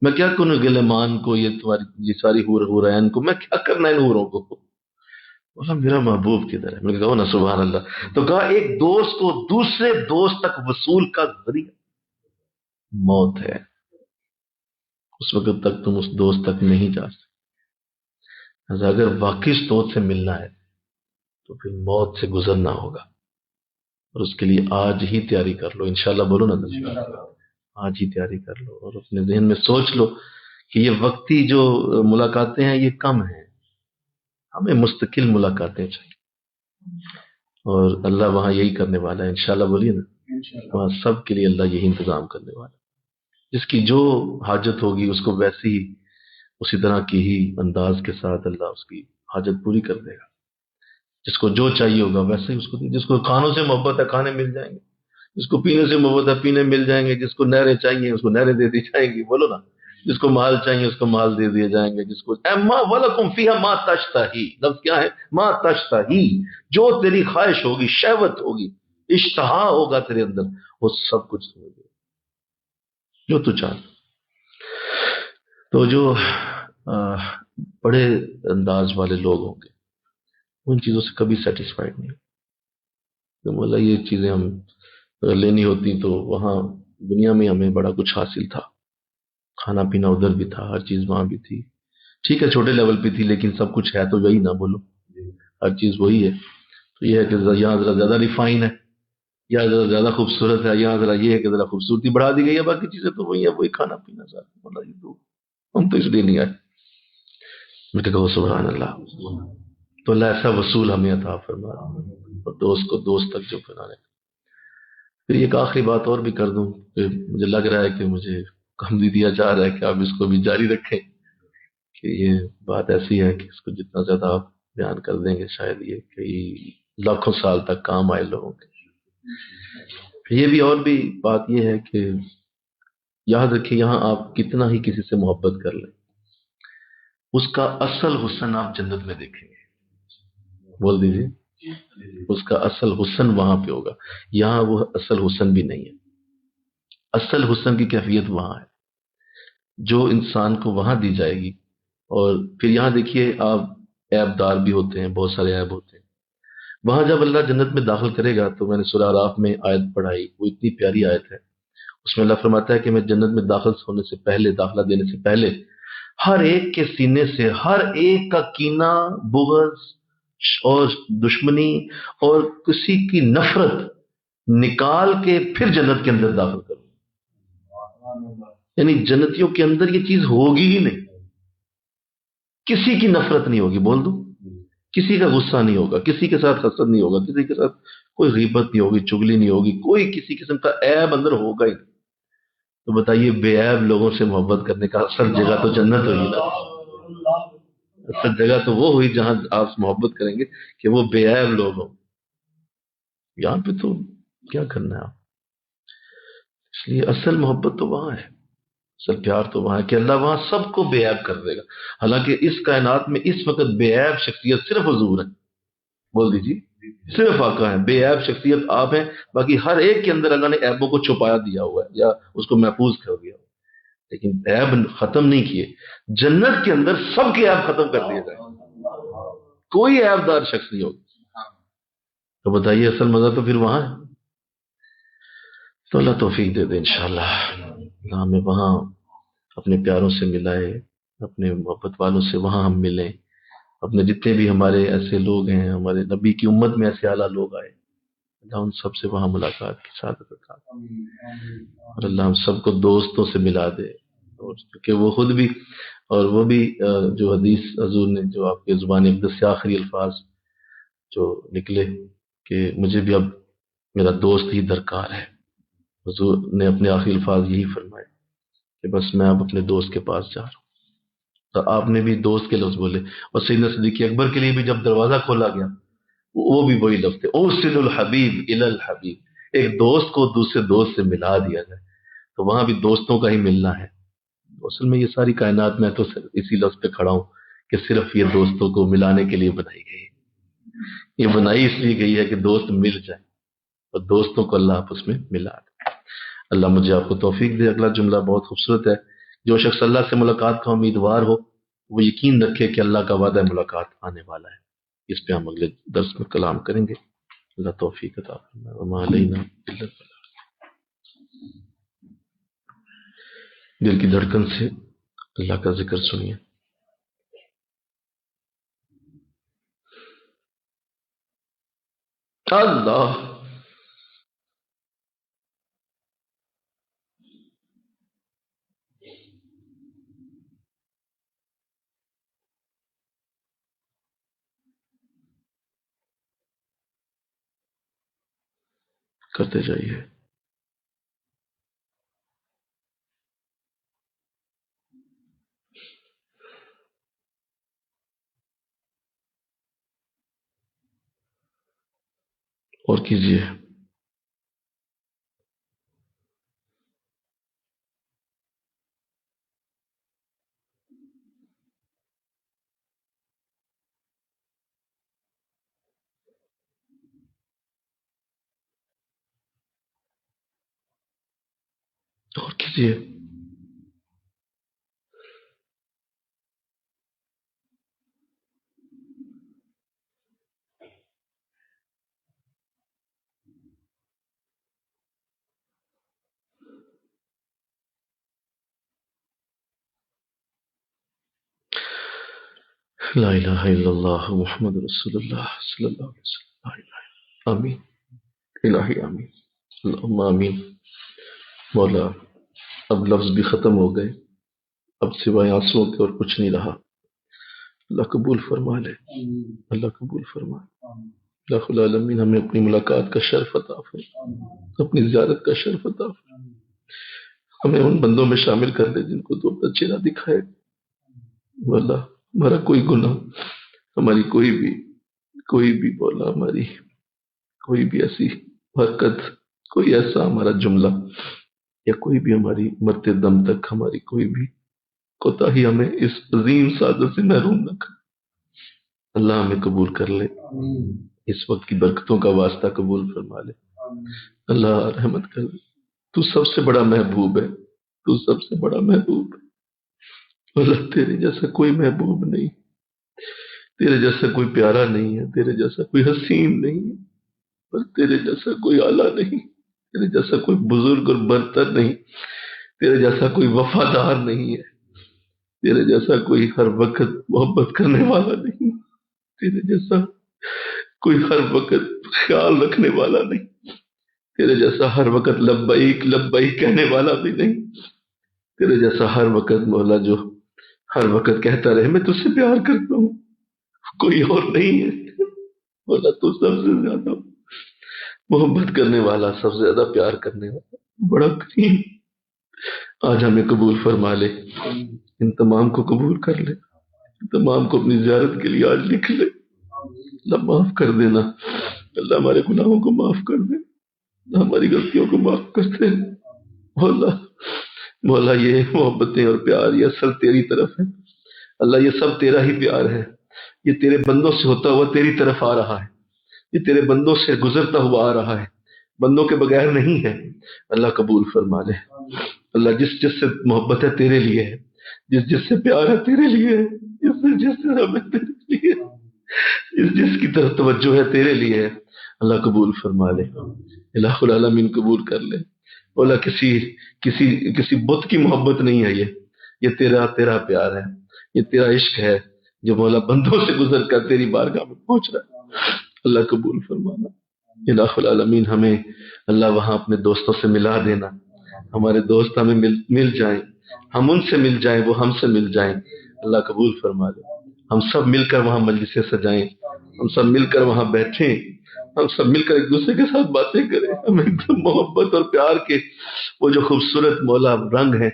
میں کیا کروں گلیمان کو، یہ تمہاری یہ ساری حورین کو، میں کیا کرنا ان حوروں کو. بولا میرا محبوب کدھر ہے؟ میں نے کہا نا سبحان اللہ. تو کہا ایک دوست کو دوسرے دوست تک وصول کا ذریعہ موت ہے. اس وقت تک تم اس دوست تک نہیں جا سکتے. اگر واقعی اس دوست سے ملنا ہے تو پھر موت سے گزرنا ہوگا، اور اس کے لیے آج ہی تیاری کر لو. انشاءاللہ بولو نا، آج ہی تیاری کر لو اور اپنے ذہن میں سوچ لو کہ یہ وقتی جو ملاقاتیں ہیں یہ کم ہیں، ہمیں مستقل ملاقاتیں چاہیے. اور اللہ وہاں یہی کرنے والا ہے انشاءاللہ بولیے نا، وہاں سب کے لیے اللہ یہی انتظام کرنے والا ہے. جس کی جو حاجت ہوگی اس کو ویسی ہی اسی طرح کی ہی انداز کے ساتھ اللہ اس کی حاجت پوری کر دے گا. جس کو جو چاہیے ہوگا ویسے ہی اس کو دے. جس کو کھانوں سے محبت ہے کھانے مل جائیں گے، جس کو پینے سے محبت ہے پینے مل جائیں گے، جس کو نہریں چاہیے اس کو نہریں دے دی جائیں گی. بولو نا، جس کو مال چاہیے اس کو مال دے دیے جائیں گے. جس کو وَلَكُمْ فِيهَا مَا تَشْتَهِي، لفظ کیا ہے؟ مَا تَشْتَهِي، جو تیری خواہش ہوگی، شہوت ہوگی، اشتہا ہوگا تیرے اندر، وہ سب کچھ تمہیں دے جو تو چاہ. تو جو بڑے انداز والے لوگ ہوں گے ان چیزوں سے کبھی سیٹسفائیڈ نہیں. تو مولا یہ چیزیں ہم لینی ہوتی تو وہاں دنیا میں ہمیں بڑا کچھ حاصل تھا، کھانا پینا ادھر بھی تھا، ہر چیز وہاں بھی تھی. ٹھیک ہے چھوٹے لیول پہ تھی لیکن سب کچھ ہے تو وہی نہ بولو، ہر چیز وہی ہے. تو یہ ہے کہ یہاں ذرا زیادہ ریفائن ہے، یا ذرا زیادہ خوبصورت ہے، یہاں ذرا یہ ہے کہ ذرا خوبصورتی بڑھا دی گئی ہے، باقی چیزیں تو وہی ہے، وہی کھانا پینا ساتھ. مولا یہ تو ہم تو اس لیے نہیں آئے. میں کہا سبحان اللہ. تو اللہ ایسا وصول ہمیں عطا فرما، اور دوست کو دوست تک جو بنانے. پھر ایک آخری بات اور بھی کر دوں کہ مجھے لگ رہا ہے کہ مجھے کم بھی دیا جا رہا ہے کہ آپ اس کو بھی جاری رکھیں، کہ یہ بات ایسی ہے کہ اس کو جتنا زیادہ آپ بیان کر دیں گے شاید یہ کئی لاکھوں سال تک کام آئے لوگوں کے. یہ بھی اور بھی بات یہ ہے کہ یاد رکھیں یہاں آپ کتنا ہی کسی سے محبت کر لیں، اس کا اصل حسن آپ جنت میں دیکھیں گے. بول دیجیے، اس کا اصل حسن وہاں پہ ہوگا. یہاں وہ اصل حسن بھی نہیں ہے. اصل حسن کی کیفیت وہاں ہے جو انسان کو وہاں دی جائے گی. اور پھر یہاں دیکھیے آپ عیب دار بھی ہوتے ہیں، بہت سارے عیب ہوتے ہیں. وہاں جب اللہ جنت میں داخل کرے گا تو میں نے سورہ اعراف میں آیت پڑھائی، وہ اتنی پیاری آیت ہے. اس میں اللہ فرماتا ہے کہ میں جنت میں داخل ہونے سے پہلے، داخلہ دینے سے پہلے، ہر ایک کے سینے سے ہر ایک کا کینہ، بغض اور دشمنی اور کسی کی نفرت نکال کے پھر جنت کے اندر داخل کروں. یعنی جنتیوں کے اندر یہ چیز ہوگی ہی نہیں، کسی کی نفرت نہیں ہوگی، بول دو، کسی کا غصہ نہیں ہوگا، کسی کے ساتھ حسد نہیں ہوگا، کسی کے ساتھ کوئی غیبت نہیں ہوگی، چگلی نہیں ہوگی، کوئی کسی قسم کا عیب اندر ہوگا ہی نہیں. تو بتائیے بے عیب لوگوں سے محبت کرنے کا اصل جگہ تو جنت ہوگی نا. اصل جگہ تو وہ ہوئی جہاں آپ محبت کریں گے کہ وہ بے عیب لوگ ہوں. یہاں پہ تو کیا کرنا ہے آپ. اس لیے اصل محبت تو وہاں ہے، اصل پیار تو وہاں ہے کہ اللہ وہاں سب کو بے عیب کر دے گا. حالانکہ اس کائنات میں اس وقت بے عیب شخصیت صرف حضور ہے. بول دیجیے، صرف آقا ہے، بے عیب شخصیت آپ ہیں. باقی ہر ایک کے اندر اللہ نے عیبوں کو چھپایا دیا ہوا ہے یا اس کو محفوظ کر دیا ہوا ہے، لیکن عیب ختم نہیں کیے. جنت کے اندر سب کے عیب ختم کر دیے جائیں، کوئی عیب دار شخص نہیں ہوگا. تو بتائیے اصل مزہ تو پھر وہاں ہے. تو اللہ توفیق دے دے انشاءاللہ، اللہ ہمیں وہاں اپنے پیاروں سے ملائے، اپنے محبت والوں سے وہاں ہم ملیں. اپنے جتنے بھی ہمارے ایسے لوگ ہیں، ہمارے نبی کی امت میں ایسے اعلیٰ لوگ آئے، اللہ ان سب سے وہاں ملاقات کی سعادت عطا کرے. اور اللہ ہم سب کو دوستوں سے ملا دے، اور کہ وہ خود بھی اور وہ بھی جو حدیث حضور نے جو آپ کے زبان اقدس سے آخری الفاظ جو نکلے کہ مجھے بھی اب میرا دوست ہی درکار ہے. حضور نے اپنے آخری الفاظ یہی فرمائے کہ بس میں اب اپنے دوست کے پاس جا رہا ہوں. تو آپ نے بھی دوست کے لفظ بولے، اور سیدنا صدیق اکبر کے لیے بھی جب دروازہ کھولا گیا وہ بھی وہی لفظ تھے، اوصل الحبیب الی الحبیب. ایک دوست کو دوسرے دوست سے ملا دیا جائے. تو وہاں بھی دوستوں کا ہی ملنا ہے. اصل میں یہ ساری کائنات میں تو اسی لفظ پہ کھڑا ہوں کہ صرف یہ دوستوں کو ملانے کے لیے بنائی گئی ہے. یہ بنائی اس لیے گئی ہے کہ دوست مل جائیں، اور دوستوں کو اللہ آپس میں ملا دے. اللہ مجھے آپ کو توفیق دے. اگلا جملہ بہت خوبصورت ہے. جو شخص اللہ سے ملاقات کا امیدوار ہو وہ یقین رکھے کہ اللہ کا وعدہ ملاقات آنے والا ہے. اس پہ ہم اگلے درس میں کلام کریں گے. اللہ توفیق عطا فرمائے. وما علینا الا البلاغ. دل کی دھڑکن سے اللہ کا ذکر سنیے. اللہ کرتے جائیے. اور کیجیے. اور کیجیے. لا الہ الا اللہ محمد رسول اللہ صلی اللہ علیہ وسلم. لا الہ. آمین. الہی آمین. اللہم آمین. مولا اب لفظ بھی ختم ہو گئے، اب سوائے آنسوؤں کے اور کچھ نہیں رہا. اللہ قبول فرما لے، اللہ قبول فرما. اللہ العالمین ہمیں اپنی ملاقات کا شرف عطا فرما، اپنی زیارت کا شرف عطا فرما. ہمیں ان بندوں میں شامل کر دے جن کو تو اپنا چہرہ دکھائے. مولا ہمارا کوئی گناہ، ہماری کوئی بھی مولا ہماری کوئی بھی ایسی حرکت، کوئی ایسا ہمارا جملہ یا کوئی بھی ہماری مرتے دم تک ہماری کوئی بھی کوتاہی ہمیں اس عظیم سعادت سے محروم نہ کر. اللہ ہمیں قبول کر لے، اس وقت کی برکتوں کا واسطہ قبول فرما لے. اللہ رحمت کر دے. تو سب سے بڑا محبوب ہے، تو سب سے بڑا محبوب ہے. اللہ تیرے جیسا کوئی محبوب نہیں، تیرے جیسا کوئی پیارا نہیں ہے، تیرے جیسا کوئی حسین نہیں ہے، اور تیرے جیسا کوئی اعلیٰ نہیں. تیرے جیسا کوئی بزرگ اور برتر نہیں، تیرے جیسا کوئی وفادار نہیں ہے، تیرے جیسا کوئی ہر وقت محبت کرنے والا نہیں، تیرے جیسا کوئی ہر وقت خیال رکھنے والا نہیں، تیرے جیسا ہر وقت لبیک لبیک کہنے والا بھی نہیں، تیرے جیسا ہر وقت مولا جو ہر وقت کہتا رہے میں تجھ سے پیار کرتا ہوں، کوئی اور نہیں ہے مولا، تو سب سے زیادہ محبت کرنے والا، سب سے زیادہ پیار کرنے والا، بڑا کریم۔ آج ہمیں قبول فرما لے، ان تمام کو قبول کر لے، ان تمام کو اپنی زیارت کے لیے آج لکھ لے۔ اللہ معاف کر دینا، اللہ ہمارے گناہوں کو معاف کر دے، اللہ ہماری غلطیوں کو معاف کر دے مولا۔ مولا یہ محبتیں اور پیار یہ اصل تیری طرف ہے اللہ، یہ سب تیرا ہی پیار ہے، یہ تیرے بندوں سے ہوتا ہوا تیری طرف آ رہا ہے، یہ تیرے بندوں سے گزرتا ہوا آ رہا ہے، بندوں کے بغیر نہیں ہے۔ اللہ قبول فرما لے، اللہ جس جس سے محبت ہے تیرے لیے ہے، جس جس سے پیار ہے تیرے لیے ہے، جس سے ہمیں تیرے لیے ہے، جس جس کی طرف توجہ ہے تیرے لیے ہے، اللہ قبول فرما لے، الہ العالمین قبول کر لے مولا۔ کسی بت کی محبت نہیں ہے، یہ تیرا پیار ہے، یہ تیرا عشق ہے جو مولا بندوں سے گزر کر تیری بارگاہ میں پہنچ رہا ہے، اللہ قبول فرمانا۔ الہ العالمین ہمیں اللہ وہاں اپنے دوستوں سے ملا دینا، ہمارے دوست ہمیں مل جائیں، ہم ان سے مل جائیں، وہ ہم سے مل جائیں، اللہ قبول فرما لے۔ ہم سب مل کر وہاں مجلسیں سجائیں، ہم سب مل کر وہاں بیٹھیں، ہم سب مل کر ایک دوسرے کے ساتھ باتیں کریں، ہم ایک دم محبت اور پیار کے وہ جو خوبصورت مولا رنگ ہے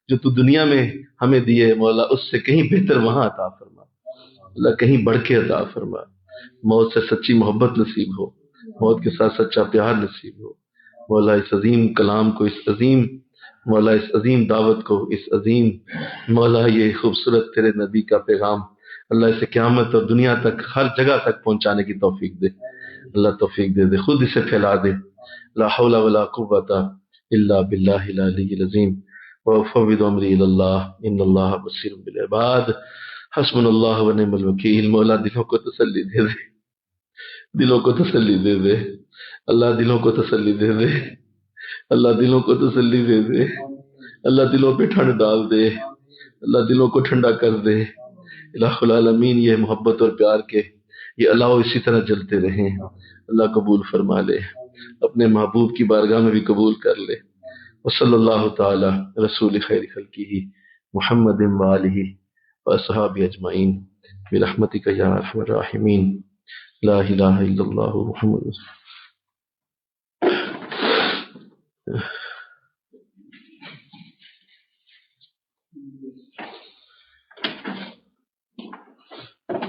جو تو دنیا میں ہمیں دیے مولا، اس سے کہیں بہتر وہاں عطا فرما اللہ، کہیں بڑھ کے عطا فرما۔ موت سے سچی محبت نصیب ہو، موت کے ساتھ سچا پیار نصیب ہو مولا۔ اس عظیم کلام کو، اس عظیم مولا، اس عظیم دعوت کو، اس عظیم مولا یہ خوبصورت تیرے نبی کا پیغام اللہ، اسے قیامت اور دنیا تک ہر جگہ تک پہنچانے کی توفیق دے اللہ، توفیق دے خود اسے پھیلا دے۔ لا حول ولا قوت الا باللہ العلی العظیم، وافوض امری الی اللہ ان اللہ بصیر بالعباد، حسبنا اللہ ونعم الوکیل۔ مولا دلوں کو تسلی دے دے، دلوں کو تسلی دے دے اللہ، دلوں کو تسلی دے دے اللہ، دلوں کو تسلی دے دے اللہ، دلوں پہ ٹھنڈ ڈال دے اللہ، دلوں کو ٹھنڈا کر دے الہ العالمین۔ یہ محبت اور پیار کے یہ اللہ اسی طرح جلتے رہیں اللہ، قبول فرما لے، اپنے محبوب کی بارگاہ میں بھی قبول کر لے۔ وصلی اللہ تعالی رسول خیر خلقہ محمد وآلہ واصحابہ اجمعین برحمتک یا ارحم الراحمین، لا الہ الا اللہ محمد رسول اللہ۔